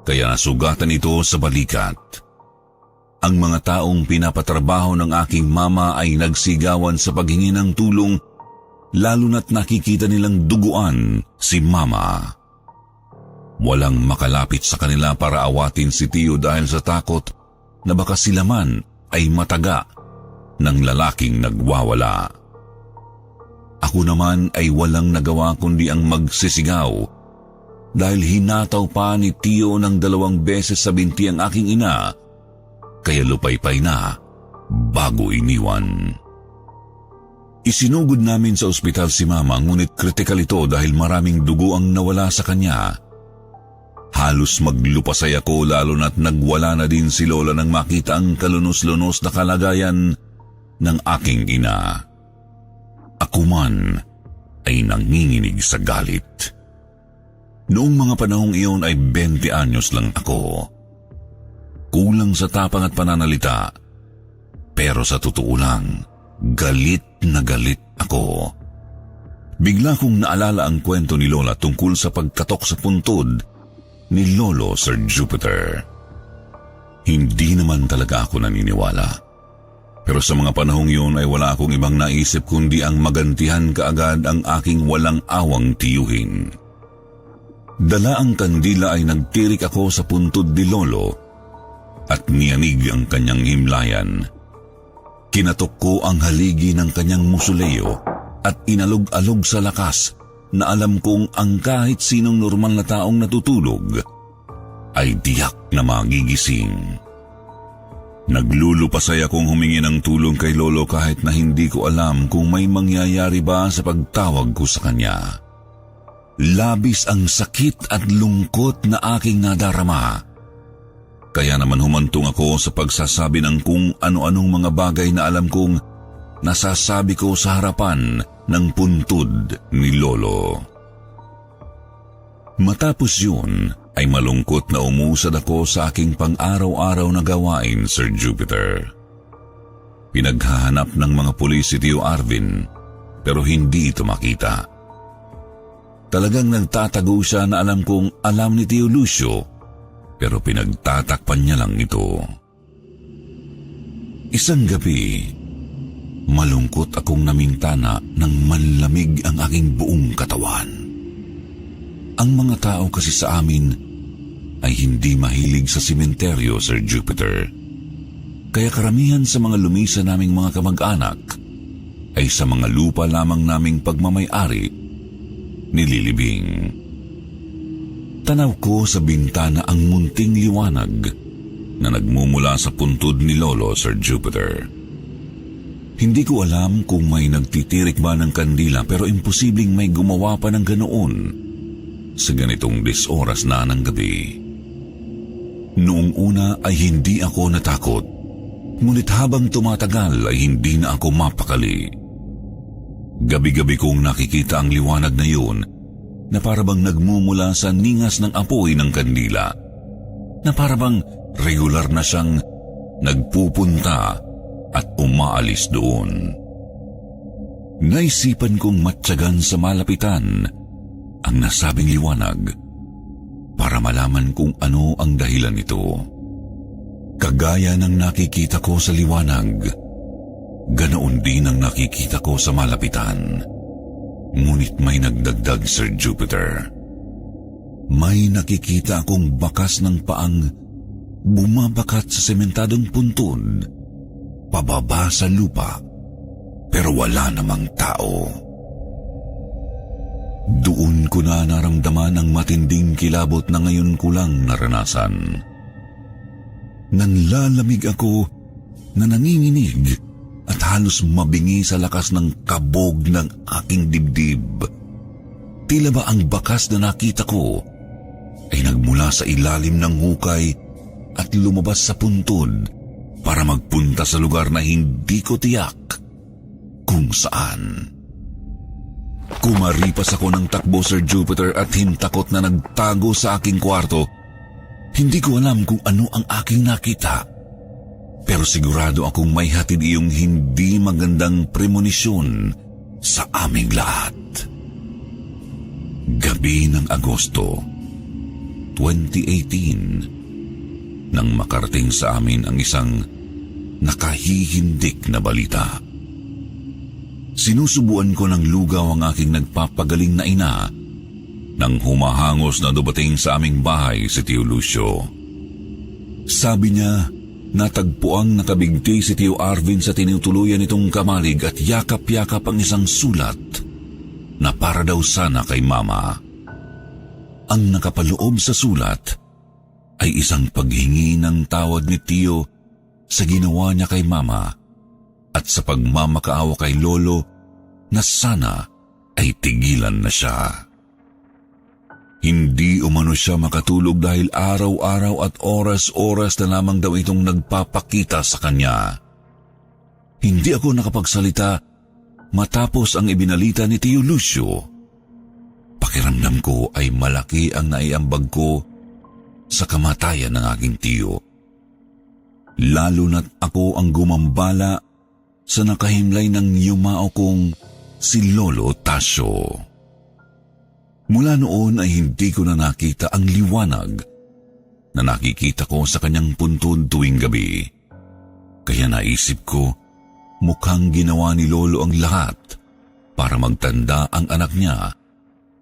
kaya nasugatan ito sa balikat. Ang mga taong pinapatrabaho ng aking mama ay nagsigawan sa paghingi ng tulong lalo na't nakikita nilang duguan si Mama. Walang makalapit sa kanila para awatin si Tio dahil sa takot na baka sila man ay mataga ng lalaking nagwawala. Ako naman ay walang nagawa kundi ang magsisigaw dahil hinataw pa ni Tio ng 2 beses sa binti ang aking ina, kaya lupaypay na bago iniwan. Isinugod namin sa ospital si Mama, ngunit kritikal ito dahil maraming dugo ang nawala sa kanya. Halos maglupasay ako lalo na't nagwala na din si Lola nang makita ang kalunos-lunos na kalagayan ng aking ina. Ako man ay nanginginig sa galit. Noong mga panahong iyon ay 20 anyos lang ako. Kulang sa tapang at pananalita, pero sa totoo lang, galit na galit ako. Bigla kong naalala ang kwento ni Lola tungkol sa pagkatok sa puntod ni Lolo Sir Jupiter. Hindi naman talaga ako naniniwala. Pero sa mga panahong iyon ay wala akong ibang naisip kundi ang magantihan kaagad ang aking walang awang tiyuhin. Dala ang kandila ay nagtirik ako sa puntod ni Lolo at niyanig ang kanyang himlayan. Kinatok ko ang haligi ng kanyang musuleo at inalog-alog sa lakas na alam kong ang kahit sinong normal na taong natutulog ay tiyak na magigising. Naglulupasay akong humingi ng tulong kay Lolo kahit na hindi ko alam kung may mangyayari ba sa pagtawag ko sa kanya. Labis ang sakit at lungkot na aking nadarama. Kaya naman humantong ako sa pagsasabi ng kung ano-anong mga bagay na alam kong nasasabi ko sa harapan ng puntod ni Lolo. Matapos yun, ay malungkot na umusad ako sa aking pang-araw-araw na gawain, Sir Jupiter. Pinaghahanap ng mga pulis si Tio Arvin, pero hindi ito makita. Talagang nagtatago siya na alam kong alam ni Tio Lucio, pero pinagtatakpan niya lang ito. Isang gabi, malungkot akong namintana nang manlamig ang aking buong katawan. Ang mga tao kasi sa amin ay hindi mahilig sa sementeryo, Sir Jupiter. Kaya karamihan sa mga lumisa naming mga kamag-anak ay sa mga lupa lamang naming pagmamay-ari nililibing. Tanaw ko sa bintana ang munting liwanag na nagmumula sa puntod ni Lolo, Sir Jupiter. Hindi ko alam kung may nagtitirik ba ng kandila pero imposibleng may gumawa pa ng ganoon sa ganitong 10 oras na ng gabi. Noong una ay hindi ako natakot, ngunit habang tumatagal ay hindi na ako mapakali. Gabi-gabi kong nakikita ang liwanag na yun na parabang nagmumula sa ningas ng apoy ng kandila, na parabang regular na siyang nagpupunta at umaalis doon. Naisipan kong matyagan sa malapitan ang nasabing liwanag para malaman kung ano ang dahilan nito. Kagaya ng nakikita ko sa liwanag, ganoon din ang nakikita ko sa malapitan. Ngunit may nagdagdag, Sir Jupiter. May nakikita akong bakas ng paang bumabakat sa sementadong puntod, pababa sa lupa, pero wala namang tao. Doon ko na naramdaman ang matinding kilabot na ngayon ko lang naranasan. Nanlalamig ako na nanginginig at halos mabingi sa lakas ng kabog ng aking dibdib. Tila ba ang bakas na nakita ko ay nagmula sa ilalim ng hukay at lumabas sa puntod para magpunta sa lugar na hindi ko tiyak kung saan. Kumaripas ako ng takbo, Sir Jupiter, at hintakot na nagtago sa aking kwarto. Hindi ko alam kung ano ang aking nakita, pero sigurado akong may hatid iyong hindi magandang premonisyon sa aming lahat. Gabi ng Agosto 2018 nang makarating sa amin ang isang nakahihindik na balita. Sinusubuan ko ng lugaw ang aking nagpapagaling na ina nang humahangos na dumating sa aming bahay si Tio Lucio. Sabi niya, natagpuang nakabigti si Tio Arvin sa tinutuluyan nitong kamalig at yakap-yakap ang isang sulat na para daw sana kay Mama. Ang nakapaloob sa sulat ay isang paghingi ng tawad ni Tio sa ginawa niya kay Mama at sa pagmamakaawa kay Lolo na sana ay tigilan na siya. Hindi umano siya makatulog dahil araw-araw at oras-oras na lamang daw itong nagpapakita sa kanya. Hindi ako nakapagsalita matapos ang ibinalita ni Tio Lucio. Pakiramdam ko ay malaki ang naiambag ko sa kamatayan ng aking tiyo. Lalo na't ako ang gumambala sa nakahimlay ng yumao kong si Lolo Tasio. Mula noon ay hindi ko na nakita ang liwanag na nakikita ko sa kanyang puntod tuwing gabi. Kaya naisip ko, mukhang ginawa ni Lolo ang lahat para magtanda ang anak niya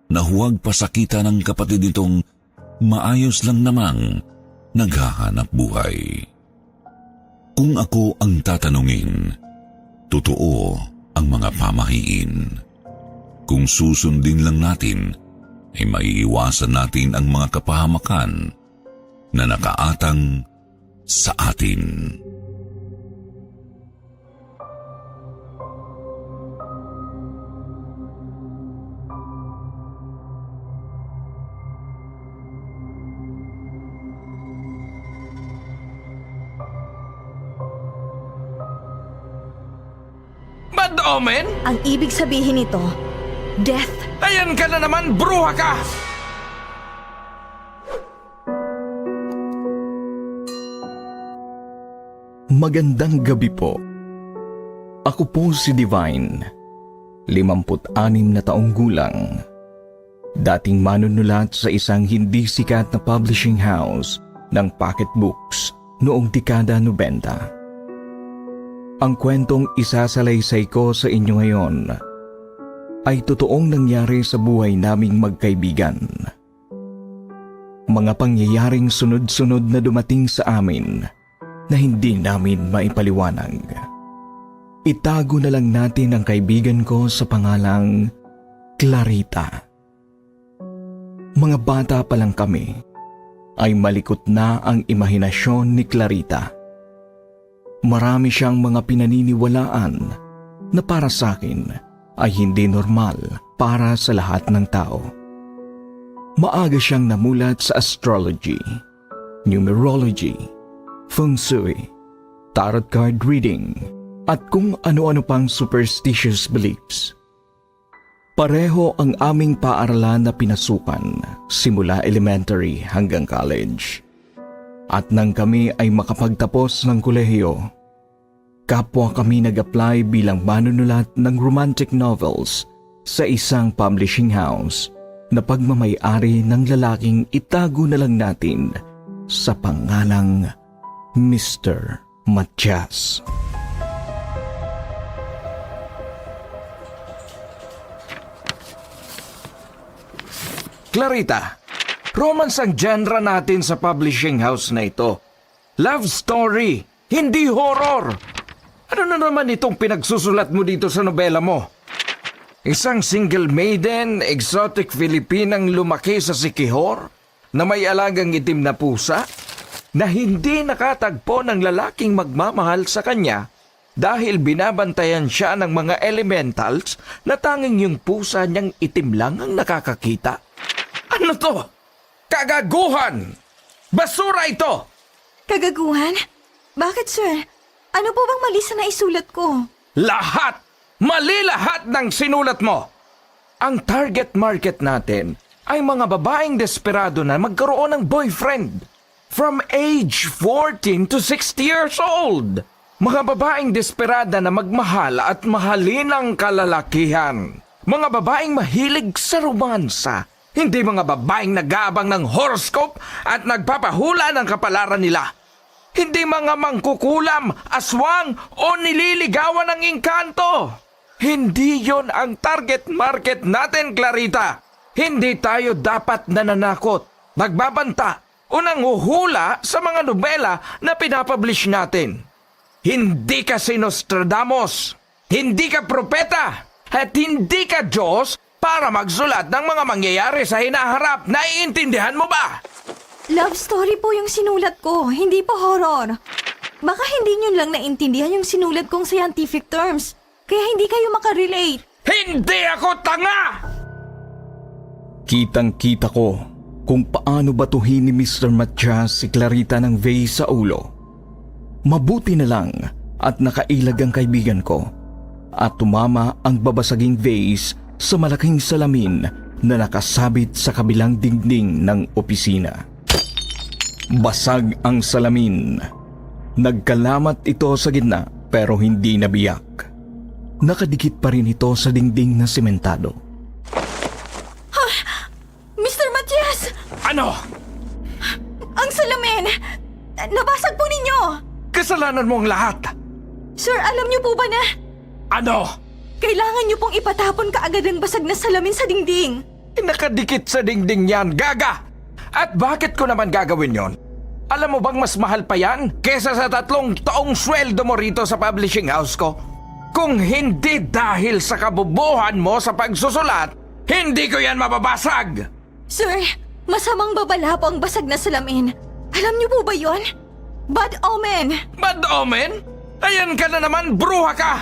na huwag pasakita ng kapatid nitong maayos lang namang naghahanap buhay. Kung ako ang tatanungin, totoo ang mga pamahiin. Kung susundin lang natin, ay maiiwasan natin ang mga kapahamakan na nakaatang sa atin. Bad omen? Ang ibig sabihin nito, death. Ayan ka na naman, bruha ka! Magandang gabi po. Ako po si Divine, 56 na taong gulang. Dating manunulat sa isang hindi sikat na publishing house ng pocketbooks noong dekada 90. Ang kwentong isasalaysay ko sa inyo ngayon ay totoong nangyari sa buhay naming magkaibigan. Mga pangyayaring sunod-sunod na dumating sa amin na hindi namin maipaliwanag. Itago na lang natin ang kaibigan ko sa pangalang Clarita. Mga bata pa lang kami ay malikot na ang imahinasyon ni Clarita. Marami siyang mga pinaniniwalaan na para sa akin ay hindi normal para sa lahat ng tao. Maaga siyang namulat sa astrology, numerology, feng shui, tarot card reading, at kung ano-ano pang superstitious beliefs. Pareho ang aming paaralan na pinasukan simula elementary hanggang college. At nang kami ay makapagtapos ng kolehiyo, kapwa kami nag-apply bilang manunulat ng romantic novels sa isang publishing house na pagmamay-ari ng lalaking itago na lang natin sa pangalang Mr. Matias. Clarita, romance ang genre natin sa publishing house na ito. Love story, hindi horror. Ano na naman itong pinagsusulat mo dito sa nobela mo? Isang single maiden, exotic Filipinang lumaki sa Siquijor na may alagang itim na pusa na hindi nakatagpo ng lalaking magmamahal sa kanya dahil binabantayan siya ng mga elementals na tanging yung pusa niyang itim lang ang nakakakita. Ano to? Kagaguhan! Basura ito! Kagaguhan? Bakit, sir? Ano po bang mali sa naisulat ko? Lahat! Mali lahat ng sinulat mo! Ang target market natin ay mga babaeng desperado na magkaroon ng boyfriend from age 14 to 60 years old. Mga babaeng desperada na magmahal at mahalin ang kalalakihan. Mga babaeng mahilig sa romansa. Hindi mga babaeng nag-aabang ng horoscope at nagpapahula ng kapalaran nila. Hindi mga mangkukulam, aswang o nililigawan ng engkanto. Hindi yon ang target market natin, Clarita. Hindi tayo dapat nananakot, nagbabanta o nanghuhula sa mga nobela na pinapublish natin. Hindi ka si Nostradamus, hindi ka propeta, at hindi ka Diyos para magsulat ng mga mangyayari sa hinaharap. Naiintindihan mo ba? Love story po yung sinulat ko, hindi po horror. Baka hindi nyo lang naintindihan yung sinulat kong scientific terms, kaya hindi kayo makarelate. Hindi ako tanga! Kitang-kita ko kung paano batuhin ni Mr. Matias si Clarita ng vase sa ulo. Mabuti na lang at nakailag ang kaibigan ko at tumama ang babasaging vase sa malaking salamin na nakasabit sa kabilang dingding ng opisina. Basag ang salamin. Nagkalamat ito sa gitna pero hindi nabiyak. Nakadikit pa rin ito sa dingding na sementado. Mr. Matias! Ano? Ang salamin! Nabasag po ninyo! Kasalanan mo ang lahat! Sir, alam niyo po ba na Ano? kailangan niyo pong ipatapon kaagad ang basag na salamin sa dingding? Nakadikit sa dingding yan, gaga! At bakit ko naman gagawin yon? Alam mo bang mas mahal pa yan kesa sa 3 taong sweldo mo rito sa publishing house ko? Kung hindi dahil sa kabubuhan mo sa pagsusulat, hindi ko yan mababasag! Sir, masamang babala po ang basag na salamin. Alam niyo po ba yon? Bad omen! Bad omen? Ayan ka na naman, bruha ka!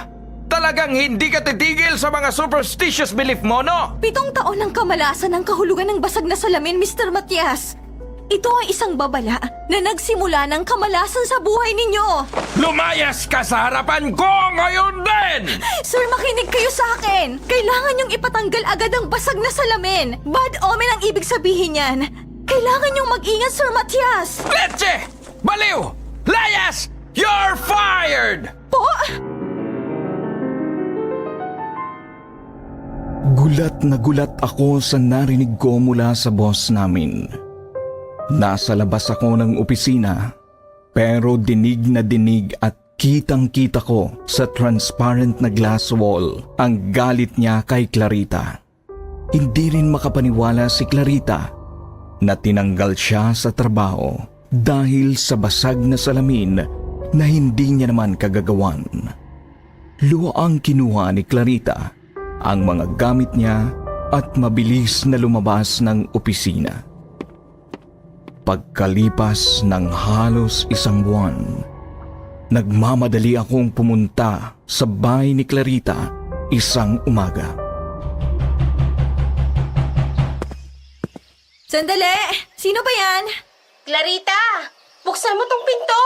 Talagang hindi ka titigil sa mga superstitious belief mo, no? 7 taon ng kamalasan ng kahulugan ng basag na salamin, Mr. Matias. Ito ay isang babala na nagsimula ng kamalasan sa buhay ninyo. Lumayas ka sa harapan ko ngayon din! Sir, makinig kayo sa akin. Kailangan niyong ipatanggal agad ang basag na salamin. Bad omen ang ibig sabihin niyan. Kailangan niyong mag-ingat, Sir Matias. Leche! Baliw! Layas! You're fired! Po? Gulat na gulat ako sa narinig ko mula sa boss namin. Nasa labas ako ng opisina, pero dinig na dinig at kitang-kita ko sa transparent na glass wall ang galit niya kay Clarita. Hindi rin makapaniwala si Clarita na tinanggal siya sa trabaho dahil sa basag na salamin na hindi niya naman kagagawan. Luwaang kinuha ni Clarita ang mga gamit niya at mabilis na lumabas ng opisina. Pagkalipas ng halos 1 buwan, nagmamadali akong pumunta sa bahay ni Clarita isang umaga. Sandali! Sino ba yan? Clarita! Buksan mo tong pinto!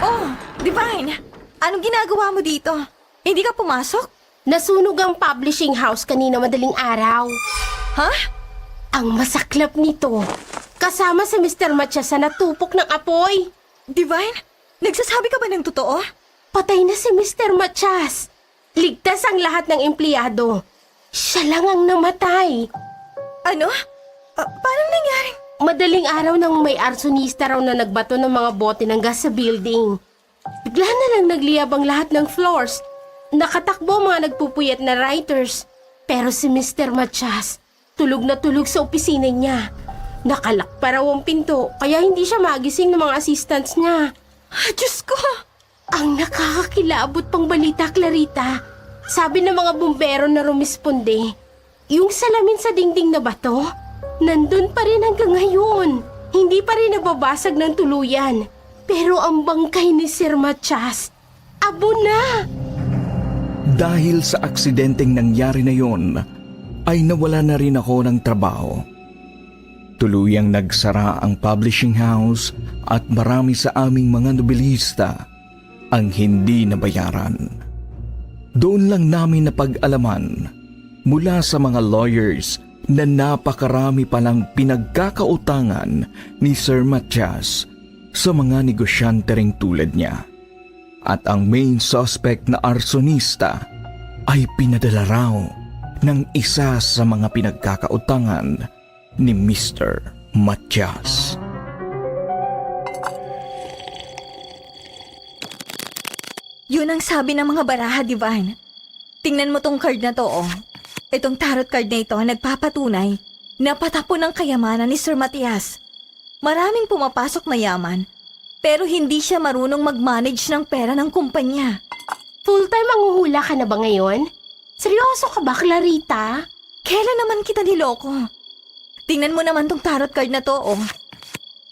Oh, Divine! Anong ginagawa mo dito? Hindi ka pumasok? Nasunog ang publishing house kanina madaling araw. Ha? Ang masaklap nito, kasama si Mr. Matias sa natupok ng apoy. Divine? Nagsasabi ka ba ng totoo? Patay na si Mr. Matias. Ligtas ang lahat ng empleyado. Siya lang ang namatay. Ano? Paano nangyari? Madaling araw nang may arsonista raw na nagbato ng mga bote ng gas sa building. Bigla na lang nagliyab ang lahat ng floors. Nakatakbo ang mga nagpupuyat na writers. Pero si Mr. Matias, tulog na tulog sa opisina niya. Nakalak pa raw ang pinto, kaya hindi siya magising ng mga assistants niya. Diyos ko! Ang nakakakilabot pang balita, Clarita. Sabi ng mga bumbero na rumisponde, yung salamin sa dingding na bato, nandun pa rin hanggang ngayon. Hindi pa rin nababasag ng tuluyan. Pero ang bangkay ni Sir Matias, abo na! Dahil sa aksidenteng nangyari na yon, ay nawala na rin ako ng trabaho. Tuluyang nagsara ang publishing house at marami sa aming mga nobelista ang hindi nabayaran. Doon lang namin napag-alaman mula sa mga lawyers na napakarami palang pinagkakautangan ni Sir Matias sa mga negosyante ring tulad niya. At ang main suspect na arsonista ay pinadala raw ng isa sa mga pinagkakautangan ni Mr. Matias. Yun ang sabi ng mga baraha, Divine. Tingnan mo tong card na to, oh. Itong tarot card na ito nagpapatunay na patapon ng kayamanan ni Sir Matias. Maraming pumapasok na yaman, pero hindi siya marunong mag-manage ng pera ng kumpanya. Full-time manghuhula ka na ba ngayon? Seryoso ka ba, Clarita? Kailan naman kita niloko? Tingnan mo naman tong tarot card na to, oh.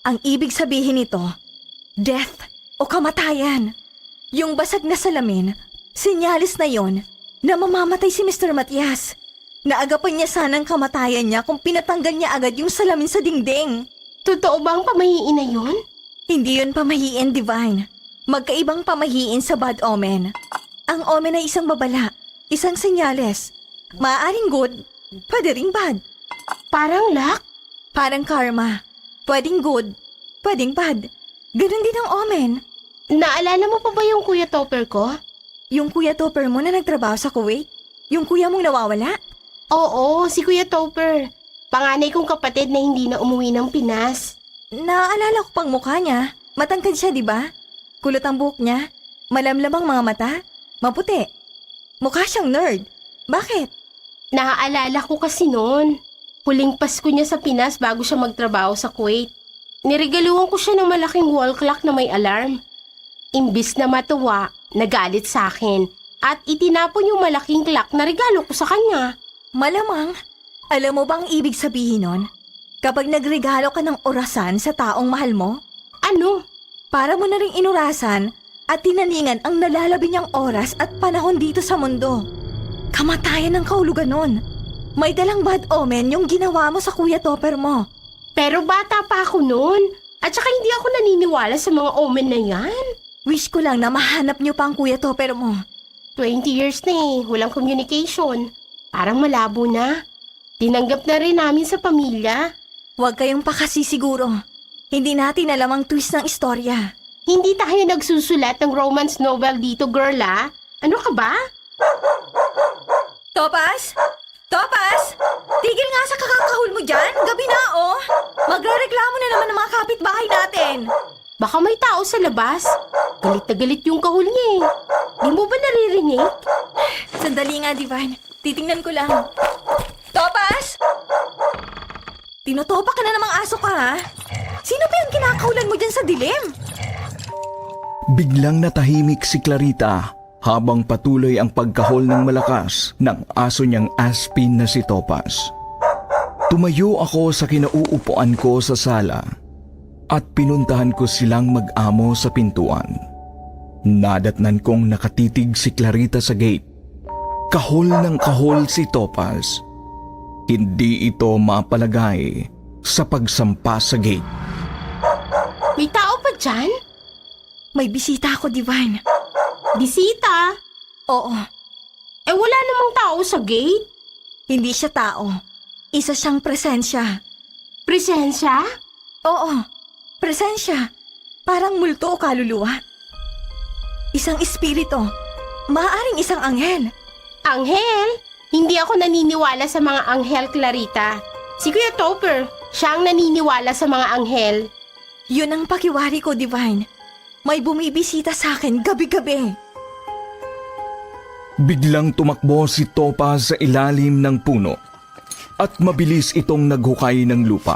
Ang ibig sabihin nito, death o kamatayan. Yung basag na salamin, sinyalis na yon na mamamatay si Mr. Matias. Naagapan niya sanang kamatayan niya kung pinatanggal niya agad yung salamin sa dingding. Totoo ba ang pamahiin na yun? Hindi yun pamahiin, Divine. Magkaibang pamahiin sa bad omen. Ang omen ay isang babala, isang senyales. Maaaring good, pwede ring bad. Parang luck? Parang karma. Pwedeng good, pwedeng bad. Ganon din ang omen. Naalala mo pa ba yung Kuya Topper ko? Yung Kuya Topper mo na nagtrabaho sa Kuwait? Yung kuya mong nawawala? Oo, si Kuya Topper. Panganay kong kapatid na hindi na umuwi ng Pinas. Naaalala ko pang mukha niya. Matangkad siya, di ba? Kulot ang buhok niya. Malamlam ang mga mata. Maputi. Mukha siyang nerd. Bakit? Naaalala ko kasi noon. Huling Pasko niya sa Pinas bago siya magtrabaho sa Kuwait. Niregaluhan ko siya ng malaking wall clock na may alarm. Imbis na matuwa, nagalit sa akin at itinapon yung malaking clock na regalo ko sa kanya. Malamang. Alam mo ba ang ibig sabihin nun? Kapag nagregalo ka ng orasan sa taong mahal mo, Ano? para mo na ring inurasan at tinaningan ang nalalabi niyang oras at panahon dito sa mundo. Kamatayan ng kahulugan nun. May dalang bad omen yung ginawa mo sa Kuya Topper mo. Pero bata pa ako noon. At saka hindi ako naniniwala sa mga omen na yan. Wish ko lang na mahanap niyo pa ang Kuya Topper mo. 20 years na walang communication. Parang malabo na. Tinanggap na rin namin sa pamilya. Huwag kayong pakasisiguro. Hindi natin alam ang twist ng istorya. Hindi tayo nagsusulat ng romance novel dito, girl, ah. Ano ka ba? Topas? Topas? Tigil nga sa kakakahul mo dyan. Gabi na, oh. Magrereklamo na naman ng mga kapitbahay natin. Baka may tao sa labas. Galit na galit yung kahul niya eh. Di mo ba naririnig? Sandali nga, Divine. Titingnan ko lang. Topas? Tinotopa ka na namang aso ka, ha? Sino ba yung kinakahulan mo dyan sa dilim? Biglang natahimik si Clarita habang patuloy ang pagkahol ng malakas ng aso niyang Aspin na si Topaz. Tumayo ako sa kinauupuan ko sa sala at pinuntahan ko silang mag-amo sa pintuan. Nadatnan kong nakatitig si Clarita sa gate. Kahol ng kahol si Topaz. Hindi ito mapalagay sa pagsampa sa gate. May tao pa dyan? May bisita ako, Divine. Bisita? Oo, Eh wala namang tao sa gate. hindi siya tao. Isa siyang presensya. Presensya? Oo, presensya. Parang multo o kaluluwa. Isang espiritu. Maaaring isang anghel. Anghel? Hindi ako naniniwala sa mga anghel, Clarita. Si Kuya Topper, siya ang naniniwala sa mga anghel. Yun ang pakiwari ko, Divine. May bumibisita sa akin gabi-gabi. Biglang tumakbo si Topaz sa ilalim ng puno at mabilis itong naghukay ng lupa.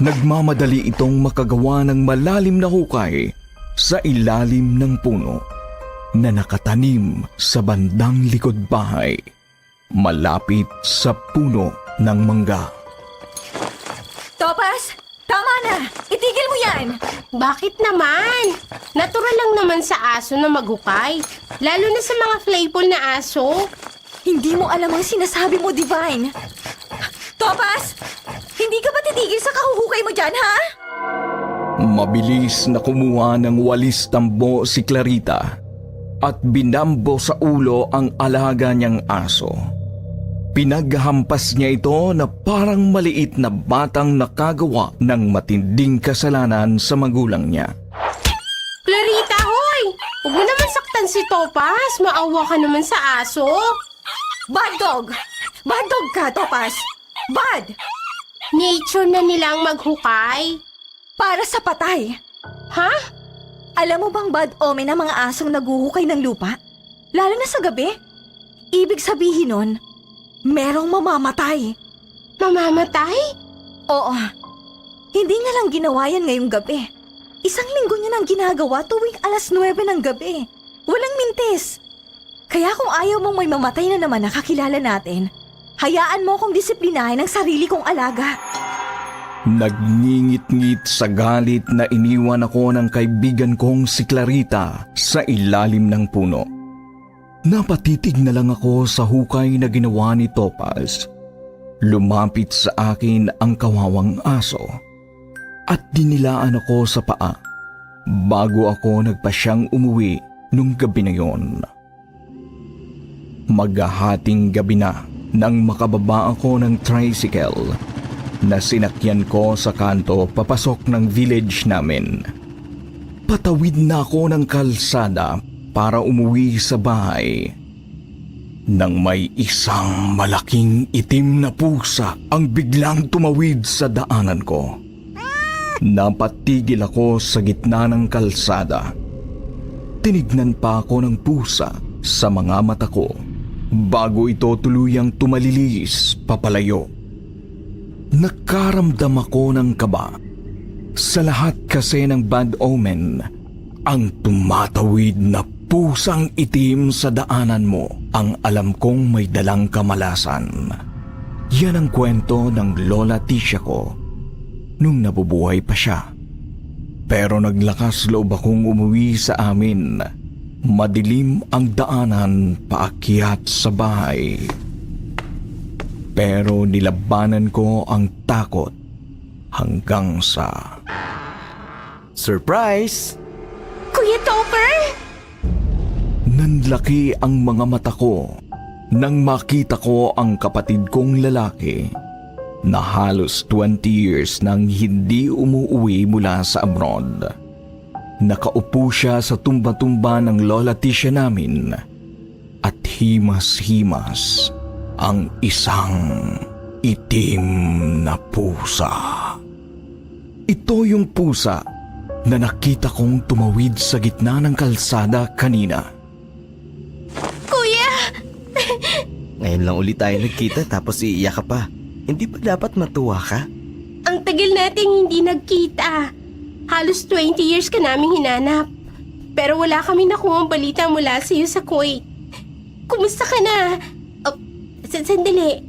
Nagmamadali itong makagawa ng malalim na hukay sa ilalim ng puno na nakatanim sa bandang likod bahay, malapit sa puno ng mangga. Topaz, tama na! Itigil mo yan! Bakit naman? Natural lang naman sa aso na maghukay. Lalo na sa mga playful na aso. Hindi mo alam ang sinasabi mo, Divine. Topaz! Hindi ka ba titigil sa kahuhukay mo dyan, ha? Mabilis na kumuha ng walis tambo si Clarita at binambo sa ulo ang alaga niyang aso. Pinaghampas niya ito na parang maliit na batang nakagawa ng matinding kasalanan sa magulang niya. Clarita, hoy! Huwag mo naman saktan si Topaz. Maawa ka naman sa aso. Bad dog! Bad dog ka, Topaz! Bad! Nature na nilang maghukay. Para sa patay. Ha? Alam mo bang bad omen ang mga asong naguhukay ng lupa? Lalo na sa gabi. Ibig sabihin nun, merong mamamatay. Mamamatay? Oo. Hindi niya lang ginawa yan ngayong gabi. Isang linggo niya nang ginagawa tuwing 9:00 ng gabi. Walang mintis. Kaya kung ayaw mong may mamatay na naman nakakilala natin, hayaan mo akong disiplinahin ang sarili kong alaga. Nagngingit-ngit sa galit na iniwan ako ng kaibigan kong si Clarita sa ilalim ng puno. Napatitig na lang ako sa hukay na ginawa ni Topaz. Lumapit sa akin ang kawawang aso at dinilaan ako sa paa bago ako nagpasyang umuwi nung gabi na yon. Maghahating gabi na nang makababa ako ng tricycle na sinakyan ko sa kanto papasok ng village namin. Patawid na ako ng kalsada para umuwi sa bahay nang may isang malaking itim na pusa ang biglang tumawid sa daanan ko. Napatigil ako sa gitna ng kalsada. Tinignan pa ako ng pusa sa mga mata ko bago ito tuluyang tumalilis papalayo. Nakaramdam ako ng kaba. Sa lahat kasi ng bad omen, ang tumatawid na pusang itim sa daanan mo ang alam kong may dalang kamalasan. Yan ang kwento ng Lola Tisha ko nung nabubuhay pa siya. Pero naglakas loob akong umuwi sa amin. Madilim ang daanan paakyat sa bahay. Pero nilabanan ko ang takot hanggang sa... Surprise! Kuya Topper? Nanlaki ang mga mata ko nang makita ko ang kapatid kong lalaki na halos 20 years nang hindi umuwi mula sa abroad. Nakaupo siya sa tumba-tumba ng Lola Tisha namin at himas-himas ang isang itim na pusa. Ito yung pusa na nakita kong tumawid sa gitna ng kalsada kanina. Kuya! Ngayon lang ulit tayo nagkita tapos iiyak ka pa. Hindi ba dapat matuwa ka? Ang tagal nating hindi nagkita. Halos 20 years ka naming hinanap. Pero wala kami nakuha balita mula sa iyo sa Kuwait. Kumusta ka na? Sandali.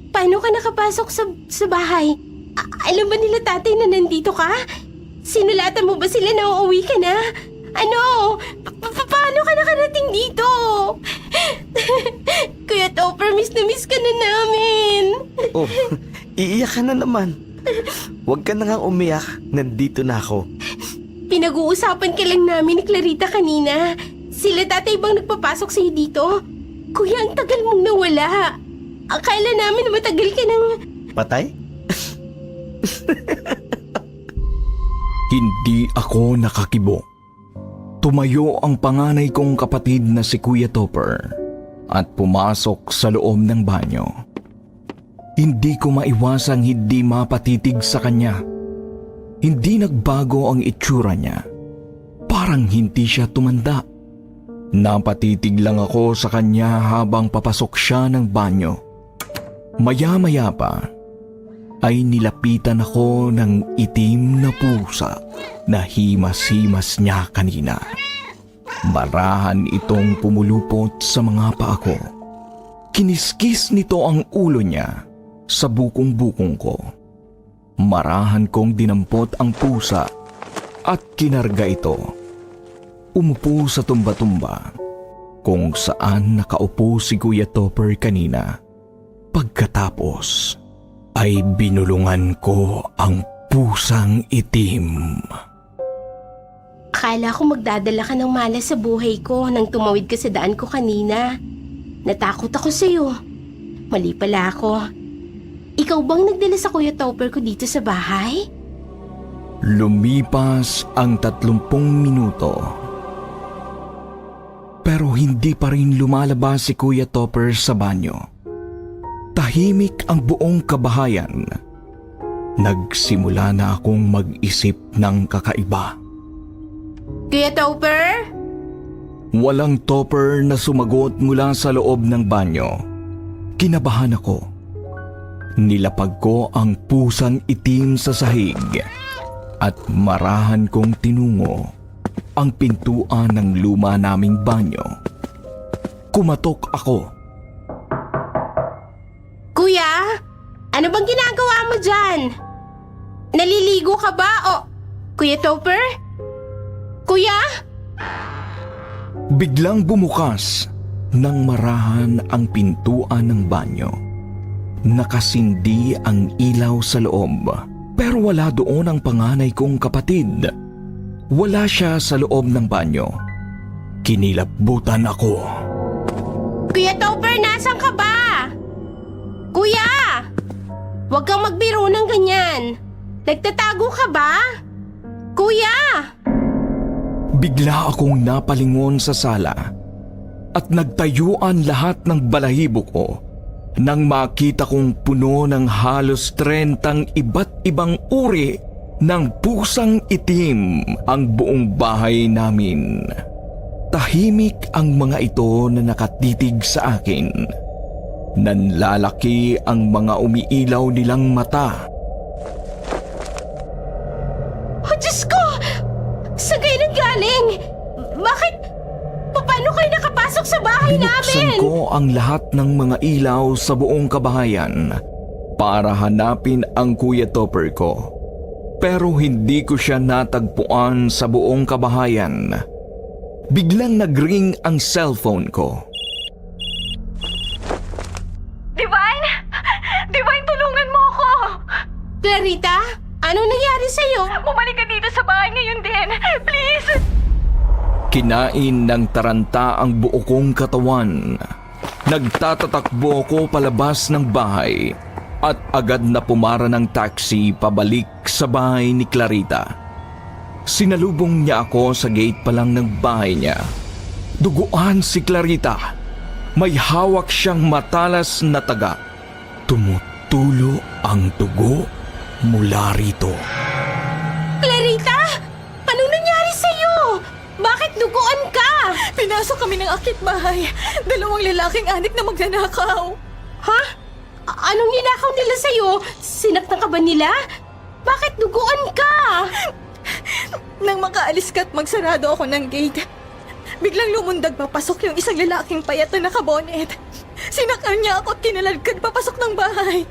Paano ka nakapasok sa bahay? Alam ba nila tatay na nandito ka? Sinulatan mo ba sila na uuwi ka na? Ano? Paano ka nakarating dito? Kuya Topper, miss na miss ka na namin. Oh, iiyak ka na naman. Huwag ka na nga umiyak. Nandito na ako. Pinag-uusapan ka lang namin ni Clarita kanina. Sila tatay bang nagpapasok sa'yo dito? Kuya, ang tagal mong nawala. Akala namin matagal ka nang... Patay? Hindi ako nakakibo. Tumayo ang panganay kong kapatid na si Kuya Topper at pumasok sa loob ng banyo. Hindi ko maiwasang hindi mapatitig sa kanya. Hindi nagbago ang itsura niya. Parang hindi siya tumanda. Napatitig lang ako sa kanya habang papasok siya ng banyo. Maya-maya pa ay nilapitan ako ng itim na pusa na himas-himas niya kanina. Marahan itong pumulupot sa mga paa ko. Kiniskis nito ang ulo niya sa bukong-bukong ko. Marahan kong dinampot ang pusa at kinarga ito. Umupo sa tumba-tumba kung saan nakaupo si Kuya Topper kanina. Pagkatapos ay binulungan ko ang pusang itim. Akala ko magdadala ka ng malas sa buhay ko nang tumawid ka sa daan ko kanina. Natakot ako sa'yo. Mali pala ako. Ikaw bang nagdala sa Kuya Topper ko dito sa bahay? Lumipas ang 30 minuto. Pero hindi pa rin lumalabas si Kuya Topper sa banyo. Tahimik ang buong kabahayan. Nagsimula na akong mag-isip ng kakaiba. Kuya Topper? Walang topper na sumagot mula sa loob ng banyo. Kinabahan ako. Nilapag ko ang pusang itim sa sahig at marahan kong tinungo ang pintuan ng luma naming banyo. Kumatok ako. Kuya? Ano bang ginagawa mo dyan? Naliligo ka ba o... Kuya Topper? Kuya? Biglang bumukas ng marahan ang pintuan ng banyo. Nakasindi ang ilaw sa loob, pero wala doon ang panganay kong kapatid. Wala siya sa loob ng banyo. Kinilabutan ako. Kuya Topper, nasan ka ba? Kuya! Huwag kang magbiro ng ganyan. Nagtatago ka ba? Kuya! Bigla akong napalingon sa sala at nagtayuan lahat ng balahibo ko nang makita kong puno ng halos 30 iba't ibang uri ng pusang itim ang buong bahay namin. Tahimik ang mga ito na nakatitig sa akin. Nanlalaki ang mga umiilaw nilang mata. Oh, Diyos ko! Saan kayo nanggaling? Bakit? Paano kayo nakapasok sa bahay Binuksan namin? ko ang lahat ng mga ilaw sa buong kabahayan para hanapin ang Kuya Topper ko. Pero hindi ko siya natagpuan sa buong kabahayan. Biglang nag-ring ang cellphone ko. Divine! Divine, tulungan mo ako! Clarita? Anong nangyari sa'yo? Bumalik ka dito sa bahay ngayon din. Please! Kinain ng taranta ang buo kong katawan. Nagtatatakbo ko palabas ng bahay at agad na pumara ng taxi pabalik sa bahay ni Clarita. Sinalubong niya ako sa gate pa lang ng bahay niya. Duguan si Clarita. May hawak siyang matalas na taga. Tumutulo ang dugo mula rito. Clarita? Anong nangyari sa'yo? Bakit duguan ka? Pinasok kami ng akit bahay. 2 lalaking adik na magnanakaw. Ha? Anong ninakaw nila sa'yo? Sinaktan ka ba nila? Bakit duguan ka? Nang makaalis ka't magsarado ako ng gate, biglang lumundag papasok yung isang lalaking payat na nakabonet. Sinakal niya ako at kinalalkad papasok ng bahay.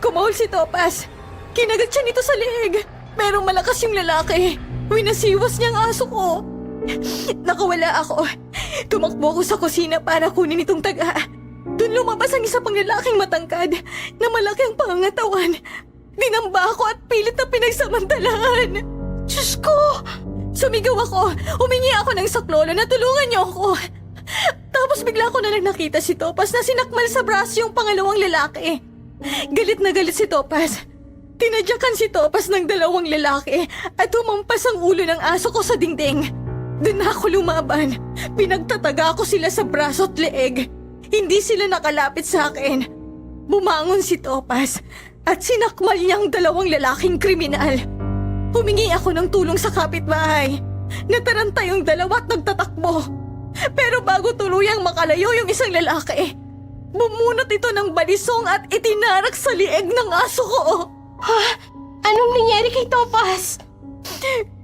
Kumahol si Topaz. Kinagat siya nito sa leeg. Merong malakas yung lalaki. Winasiwas niya ang aso ko. Nakawala ako. Tumakbo ako sa kusina para kunin itong taga. Doon lumabas ang isa pang lalaking matangkad na malaki ang pangangatawan. Dinamba ako at pilit na pinagsamantalahan. Diyos ko! Sumigaw ako. Humingi ako ng saklolo na tulungan niyo ako. Tapos bigla ko na lang nakita si Topaz na sinakmal sa braso yung pangalawang lalaki. Galit na galit si Topaz. Tinadyakan si Topaz ng dalawang lalaki at humampas ang ulo ng aso ko sa dingding. Doon na ako lumaban. Pinagtataga ko sila sa braso at leeg. Hindi sila nakalapit sa akin. Bumangon si Topaz at sinakmal niya ang dalawang lalaking kriminal. Humingi ako ng tulong sa kapitbahay. Nataranta yung dalawa at nagtatakbo. Pero bago tuluyang makalayo yung isang lalaki, bumunot ito ng balisong at itinarak sa lieg ng aso ko. Ha? Anong nangyari kay Topaz?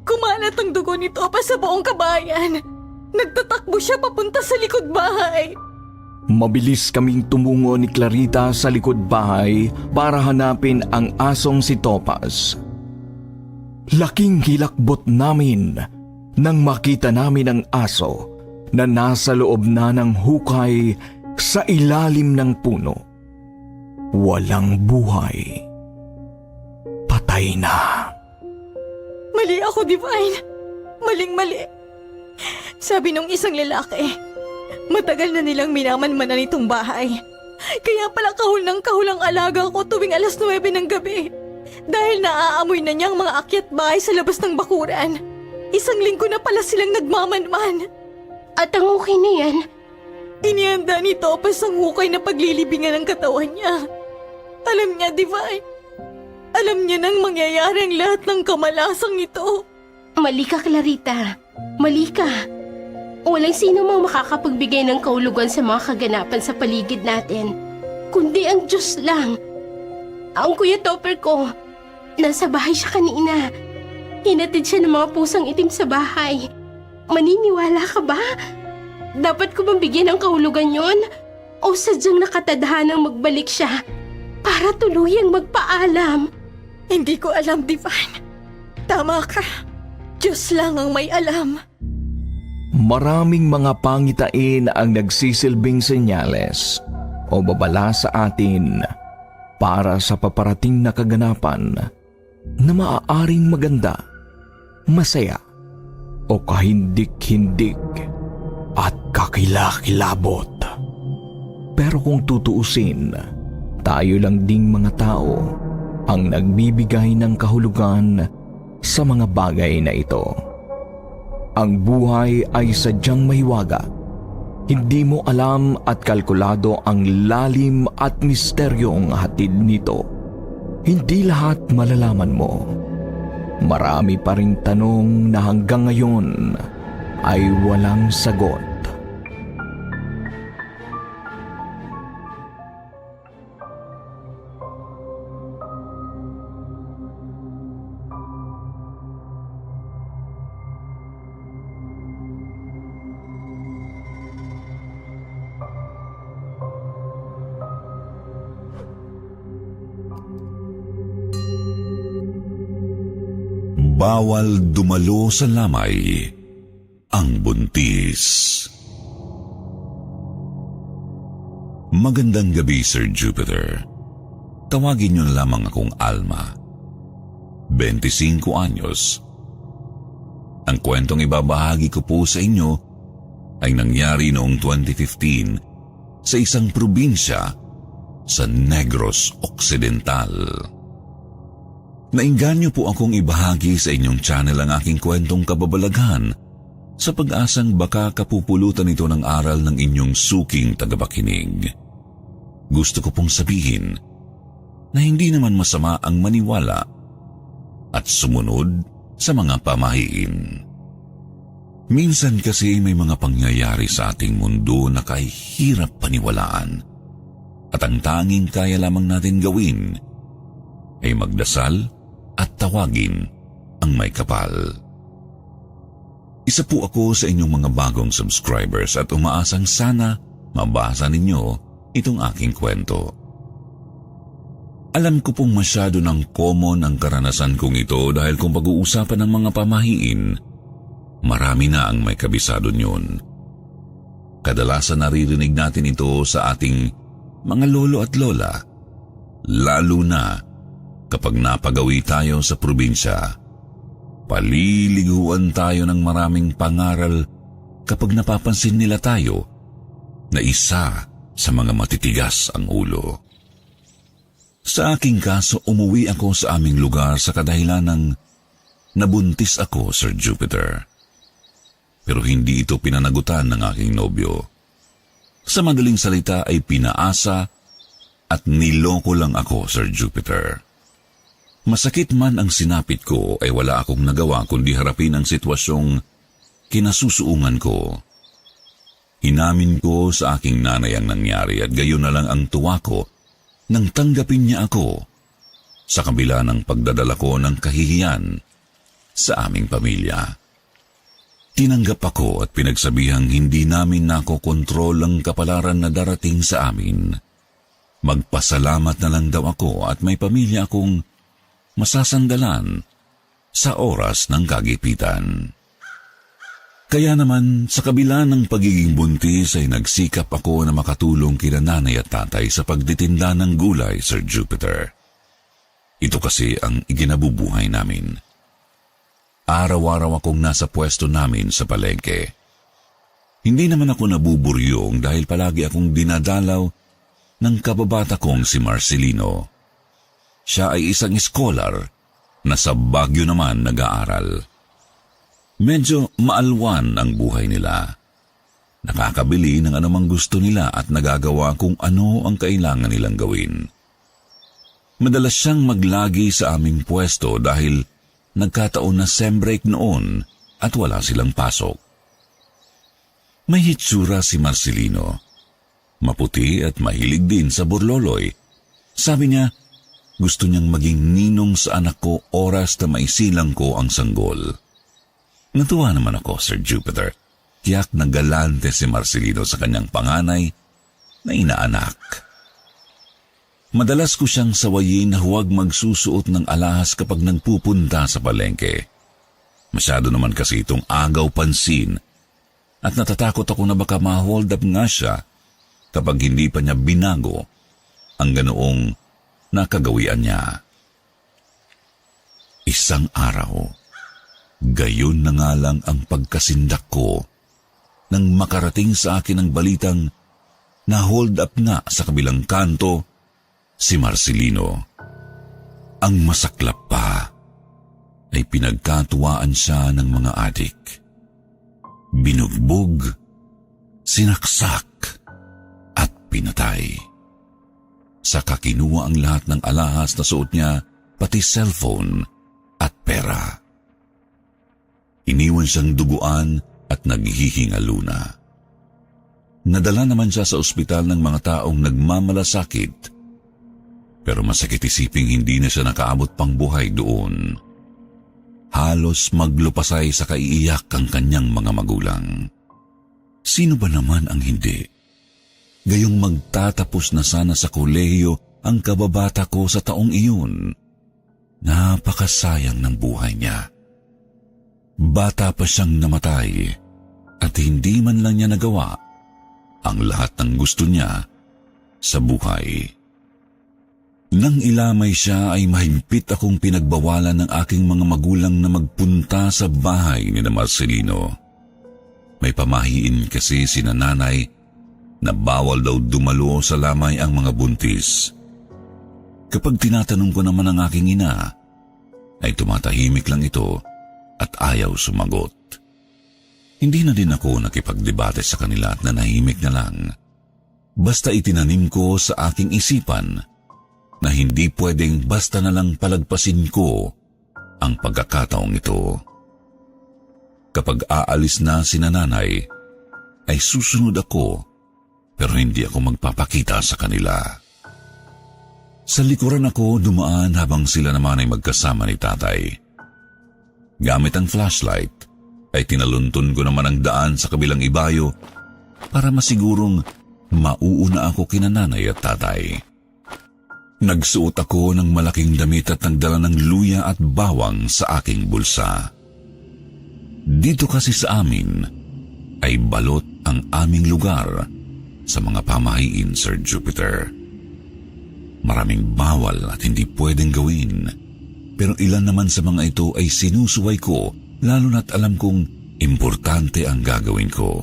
Kumalat ang dugo ni Topaz sa buong kabayan. Nagtatakbo siya papunta sa likod bahay. Mabilis kaming tumungo ni Clarita sa likod bahay para hanapin ang asong si Topaz. Laking hilakbot namin nang makita namin ang aso na nasa loob na ng hukay sa ilalim ng puno. Walang buhay. Patay na. Mali ako, Divine. Maling-mali. Sabi nung isang lalaki, matagal na nilang minamanmanan itong bahay. Kaya pala kahul ng kahul ang alaga ko tuwing 9:00 ng gabi. Dahil naaamoy na niya ang mga akyat bahay sa labas ng bakuran. 1 linggo na pala silang nagmamanman. At ang okay na yan? Inihanda ni Topaz ang hukay na paglilibingan ng katawan niya. Alam niya, Divine. Alam niya nang mangyayari ang lahat ng kamalasang ito. Mali ka, Clarita. Mali ka. Walang sino mang makakapagbigay ng kaulugan sa mga kaganapan sa paligid natin, kundi ang Diyos lang. Ang Kuya Topper ko, nasa bahay siya kanina. Hinatid siya ng mga pusang itim sa bahay. Maniniwala ka ba? Dapat ko bang bigyan ng kahulugan yon? O sadyang nakatadhanang magbalik siya para tuluyang magpaalam? Hindi ko alam, Divine. Tama ka. Diyos lang ang may alam. Maraming mga pangitain ang nagsisilbing senyales o babala sa atin para sa paparating na kaganapan na maaaring maganda, masaya o kahindik-hindik at kakilakilabot. Pero kung tutuusin, tayo lang ding mga tao ang nagbibigay ng kahulugan sa mga bagay na ito. Ang buhay ay sadyang mahiwaga. Hindi mo alam at kalkulado ang lalim at misteryong hatid nito. Hindi lahat malalaman mo. Marami pa ring tanong na hanggang ngayon ay walang sagot. Bawal dumalo sa lamay ang buntis. Magandang gabi, Sir Jupiter. Tawagin niyo na lamang akong Alma. 25 anyos. Ang kwentong ibabahagi ko po sa inyo ay nangyari noong 2015 sa isang probinsya sa Negros Occidental. Nainganyo po akong ibahagi sa inyong channel ang aking kwentong kababalaghan sa pag-asang baka kapupulutan ito ng aral ng inyong suking tagapakinig. Gusto ko pong sabihin na hindi naman masama ang maniwala at sumunod sa mga pamahiin. Minsan kasi may mga pangyayari sa ating mundo na kahirap paniwalaan at ang tanging kaya lamang natin gawin ay magdasal at tawagin ang may kapal. Isa po ako sa inyong mga bagong subscribers at umaasang sana mabasa ninyo itong aking kwento. Alam ko pong masyado ng common ang karanasan kong ito dahil kung pag-uusapan ng mga pamahiin, marami na ang may kabisado niyon. Kadalasan naririnig natin ito sa ating mga lolo at lola, lalo na kapag napagawi tayo sa probinsya. Paliliguan tayo ng maraming pangaral kapag napapansin nila tayo na isa sa mga matitigas ang ulo. Sa aking kaso, umuwi ako sa aming lugar sa kadahilan ng nabuntis ako, Sir Jupiter. Pero hindi ito pinanagutan ng aking nobyo. Sa madaling salita ay pinaasa at niloko lang ako, Sir Jupiter. Masakit man ang sinapit ko ay wala akong nagawa kundi harapin ang sitwasyong kinasusuungan ko. Inamin ko sa aking nanay ang nangyari at gayon na lang ang tuwa ko nang tanggapin niya ako sa kabila ng pagdadala ko ng kahihiyan sa aming pamilya. Tinanggap ako at pinagsabihang hindi namin nakokontrol ang kapalaran na darating sa amin. Magpasalamat na lang daw ako at may pamilya akong masasandalan sa oras ng kagipitan. Kaya naman, sa kabila ng pagiging buntis ay nagsikap ako na makatulong kina nanay at tatay sa pagtitinda ng gulay, Sir Jupiter. Ito kasi ang iginabubuhay namin. Araw-araw akong nasa pwesto namin sa palengke. Hindi naman ako nabuburyong dahil palagi akong dinadalaw ng kababata kong si Marcelino. Siya ay isang scholar na sa Baguio naman nag-aaral. Medyo maalwan ang buhay nila. Nakakabili ng anumang gusto nila at nagagawa kung ano ang kailangan nilang gawin. Madalas siyang maglagi sa aming pwesto dahil nagkataon na sem break noon at wala silang pasok. May hitsura si Marcelino. Maputi at mahilig din sa burloloy. Sabi niya, gusto niyang maging ninong sa anak ko oras na maisilang ko ang sanggol. Natuwa naman ako, Sir Jupiter. Tiyak na galante si Marcelino sa kanyang panganay na inaanak. Madalas ko siyang sawayin na huwag magsusuot ng alahas kapag nagpupunta sa palengke. Masyado naman kasi itong agaw pansin at natatakot ako na baka ma-hold up nga siya kapag hindi pa niya binago ang ganoong nakagawian niya. Isang araw, gayon na nga lang ang pagkasindak ko nang makarating sa akin ang balitang na-hold up nga sa kabilang kanto si Marcelino. Ang masaklap pa ay pinagkatuwaan siya ng mga adik. Binugbog, sinaksak at pinatay. Saka kinuha ang lahat ng alahas na suot niya, pati cellphone at pera. Iniwan siyang duguan at naghihingaluna na. Nadala naman siya sa ospital ng mga taong nagmamalasakit, pero masakit isiping hindi na siya nakaabot pang buhay doon. Halos maglupasay sa kaiiyak ang kanyang mga magulang. Sino ba naman ang hindi? Gayong magtatapos na sana sa kolehiyo ang kababata ko sa taong iyon. Napakasayang ng buhay niya. Bata pa siyang namatay at hindi man lang niya nagawa ang lahat ng gusto niya sa buhay. Nang ilamay siya ay mahigpit akong pinagbawalan ng aking mga magulang na magpunta sa bahay ni Marcelino. May pamahiin kasi si nanay na bawal daw dumalo sa lamay ang mga buntis. Kapag tinatanong ko naman ang aking ina, ay tumatahimik lang ito at ayaw sumagot. Hindi na din ako nakipagdebate sa kanila at nanahimik na lang. Basta itinanim ko sa aking isipan na hindi pwedeng basta na lang palagpasin ko ang pagkakataong ito. Kapag aalis na si nanay, ay susunod ako pero hindi ako magpapakita sa kanila. Sa likuran ako dumaan habang sila naman ay magkasama ni tatay. Gamit ang flashlight, ay tinaluntun ko naman ang daan sa kabilang ibayo para masigurong mauuna ako kina nanay at tatay. Nagsuot ako ng malaking damit at nagdala ng luya at bawang sa aking bulsa. Dito kasi sa amin ay balot ang aming lugar sa mga pamahiin, Sir Jupiter. Maraming bawal at hindi pwedeng gawin. Pero ilan naman sa mga ito ay sinusuway ko, lalo na't alam kong importante ang gagawin ko.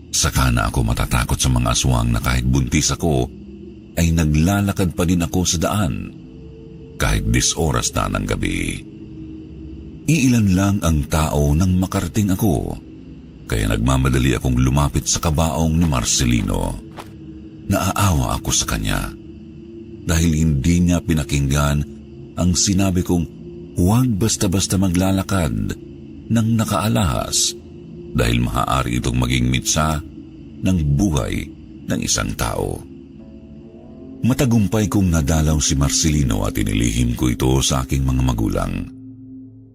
Saka na ako matatakot sa mga aswang na kahit buntis ako, ay naglalakad pa din ako sa daan, kahit 10 oras na ng gabi. Iilan lang ang tao nang makarating ako, kaya nagmamadali akong lumapit sa kabaong ni Marcelino. Naaawa ako sa kanya, dahil hindi niya pinakinggan ang sinabi kong huwag basta-basta maglalakad ng nakaalahas dahil maaari itong maging mitsa ng buhay ng isang tao. Matagumpay kong nadalaw si Marcelino at inilihim ko ito sa aking mga magulang.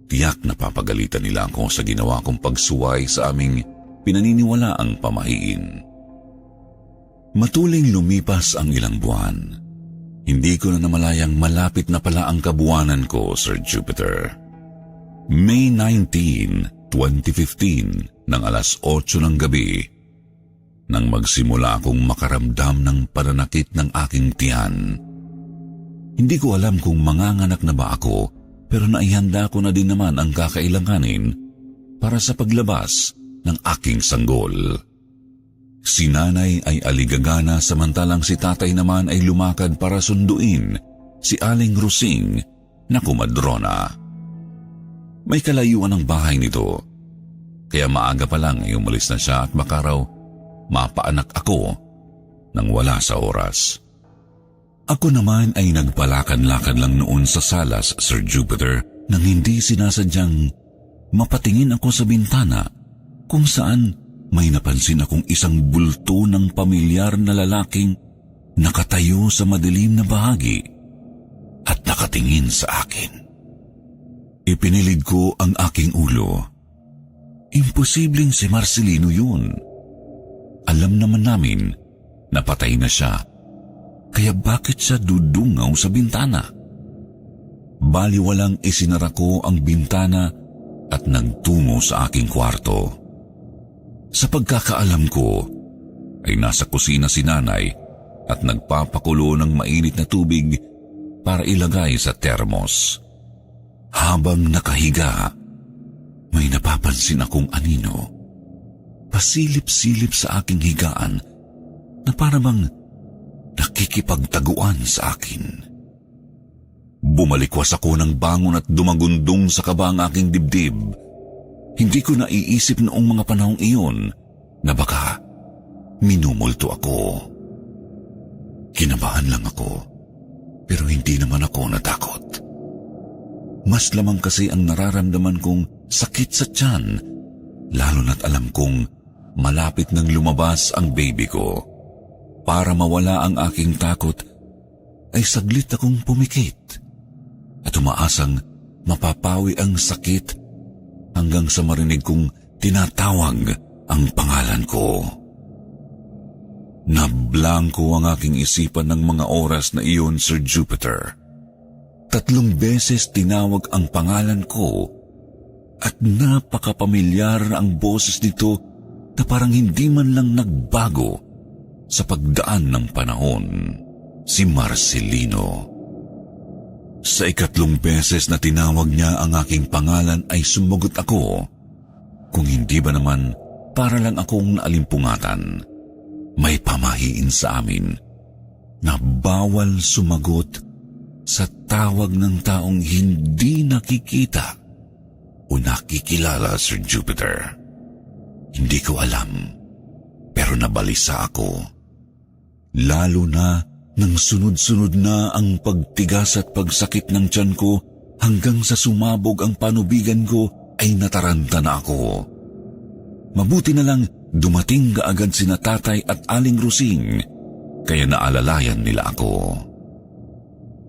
Tiyak na papagalitan nila ako sa ginawa kong pagsuway sa aming pinaniniwalaang pamahiin. Matuling lumipas ang ilang buwan. Hindi ko na namalayang malapit na pala ang kabuwanan ko, Sir Jupiter. May 19, 2015, ng alas 8 ng gabi, nang magsimula akong makaramdam ng pananakit ng aking tiyan. Hindi ko alam kung manganganak na ba ako, pero naihanda ko na din naman ang kakailanganin para sa paglabas ng aking sanggol. Si nanay ay aligagana samantalang si tatay naman ay lumakad para sunduin si Aling Rusing na kumadrona. May kalayuan ang bahay nito, kaya maaga pa lang ay umalis na siya at baka raw mapaanak ako nang wala sa oras. Ako naman ay nagpalakad-lakad lang noon sa salas, Sir Jupiter, nang hindi sinasadyang mapatingin ako sa bintana kung saan may napansin akong isang bulto ng pamilyar na lalaking nakatayo sa madilim na bahagi at nakatingin sa akin. Ipinilid ko ang aking ulo. Imposibleng si Marcelino yun. Alam naman namin na patay na siya, kaya bakit siya dudungaw sa bintana? Baliwalang isinara ko ang bintana at nagtungo sa aking kwarto. Sa pagkakaalam ko, ay nasa kusina si nanay at nagpapakulo ng mainit na tubig para ilagay sa termos. Habang nakahiga, may napapansin akong anino. Pasilip-silip sa aking higaan na parang nakikipagtaguan sa akin. Bumalikwas ako ng bangon at dumagundong sa kaba ang aking dibdib. Hindi ko naiisip noong mga panahong iyon na baka minumulto ako. Kinabahan lang ako, pero hindi naman ako natakot. Mas lamang kasi ang nararamdaman kong sakit sa tiyan, lalo na't alam kong malapit nang lumabas ang baby ko. Para mawala ang aking takot, ay saglit akong pumikit at umaasang mapapawi ang sakit hanggang sa marinig kong tinatawag ang pangalan ko. Nablangko ang aking isipan ng mga oras na iyon, Sir Jupiter. 3 beses tinawag ang pangalan ko at napakapamilyar ang boses nito na parang hindi man lang nagbago sa pagdaan ng panahon. Si Marcelino. Sa 3 beses na tinawag niya ang aking pangalan ay sumugot ako. Kung hindi ba naman para lang akong naalimpungatan. May pamahiin sa amin na bawal sumagot sa tawag ng taong hindi nakikita o nakikilala, Sir Jupiter. Hindi ko alam, pero nabalisa ako. Lalo na nang sunod-sunod na ang pagtigas at pagsakit ng tiyan ko hanggang sa sumabog ang panubigan ko ay nataranta na ako. Mabuti na lang dumating kaagad sina tatay at Aling Rusing, kaya naalalayan nila ako.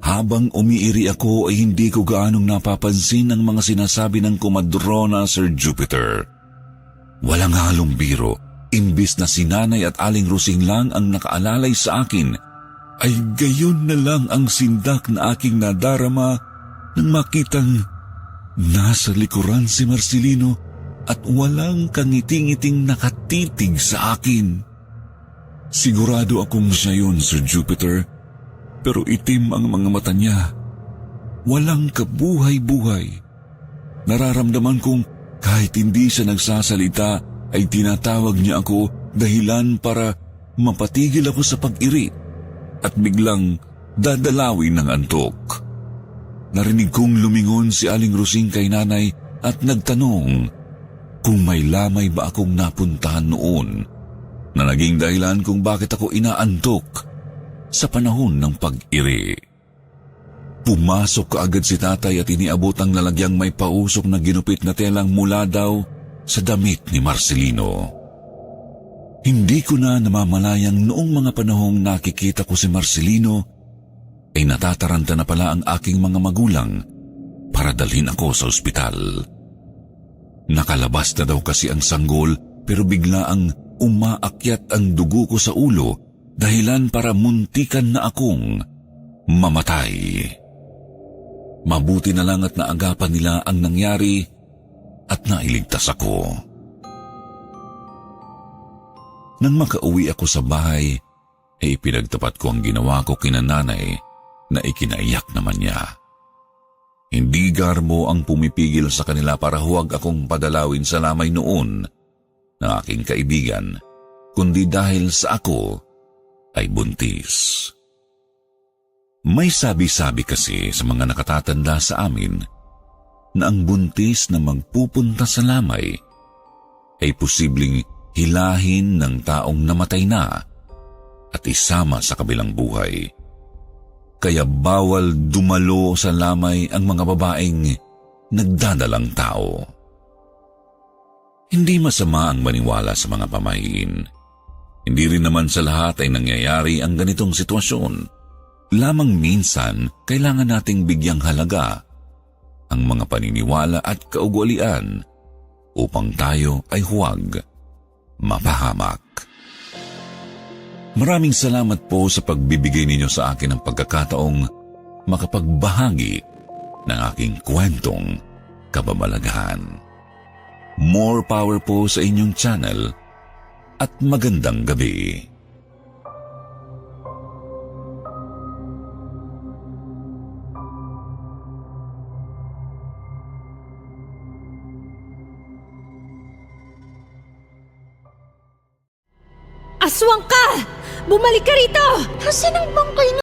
Habang umiiri ako ay hindi ko gaanong napapansin ang mga sinasabi ng kumadrona, Sir Jupiter. Walang halong biro, imbis na si nanay at Aling Rusing lang ang nakaalalay sa akin, ay gayon na lang ang sindak na aking nadarama nang makitang nasa likuran si Marcelino at walang kangiting-iting nakatitig sa akin. Sigurado akong siya yun, Sir Jupiter, pero itim ang mga mata niya. Walang kabuhay-buhay. Nararamdaman kong kahit hindi siya nagsasalita ay tinatawag niya ako dahilan para mapatigil ako sa pag-iri at biglang dadalawin ng antok. Narinig kong lumingon si Aling Rosing kay nanay at nagtanong kung may lamay ba akong napuntahan noon na naging dahilan kung bakit ako inaantok sa panahon ng pag-iri. Pumasok kaagad si tatay at iniabot ang lalagyang may pausok na ginupit na telang mula daw sa damit ni Marcelino. Hindi ko na namamalayang noong mga panahong nakikita ko si Marcelino ay natataranta na pala ang aking mga magulang para dalhin ako sa ospital. Nakalabas na daw kasi ang sanggol pero bigla ang umaakyat ang dugo ko sa ulo dahilan para muntikan na akong mamatay. Mabuti na lang at naagapan nila ang nangyari at nailigtas ako. Nang makauwi ako sa bahay, ay ipinagtapat ko ang ginawa ko kina nanay na ikinaiyak naman niya. Hindi garbo ang pumipigil sa kanila para huwag akong padalawin sa lamay noon ng aking kaibigan, kundi dahil sa ako ay buntis. May sabi-sabi kasi sa mga nakatatanda sa amin na ang buntis na magpupunta sa lamay ay posibleng hilahin ng taong namatay na at isama sa kabilang buhay. Kaya bawal dumalo sa lamay ang mga babaeng nagdadalang tao. Hindi masama ang maniwala sa mga pamahiin. Hindi rin naman sa lahat ay nangyayari ang ganitong sitwasyon. Lamang minsan, kailangan nating bigyang halaga ang mga paniniwala at kaugalian upang tayo ay huwag mapahamak. Maraming salamat po sa pagbibigay ninyo sa akin ng pagkakataong makapagbahagi ng aking kwentong kababalaghan. More power po sa inyong channel at magandang gabi. Aswang ka! Bumalik ka rito! Nasaan ang bangkay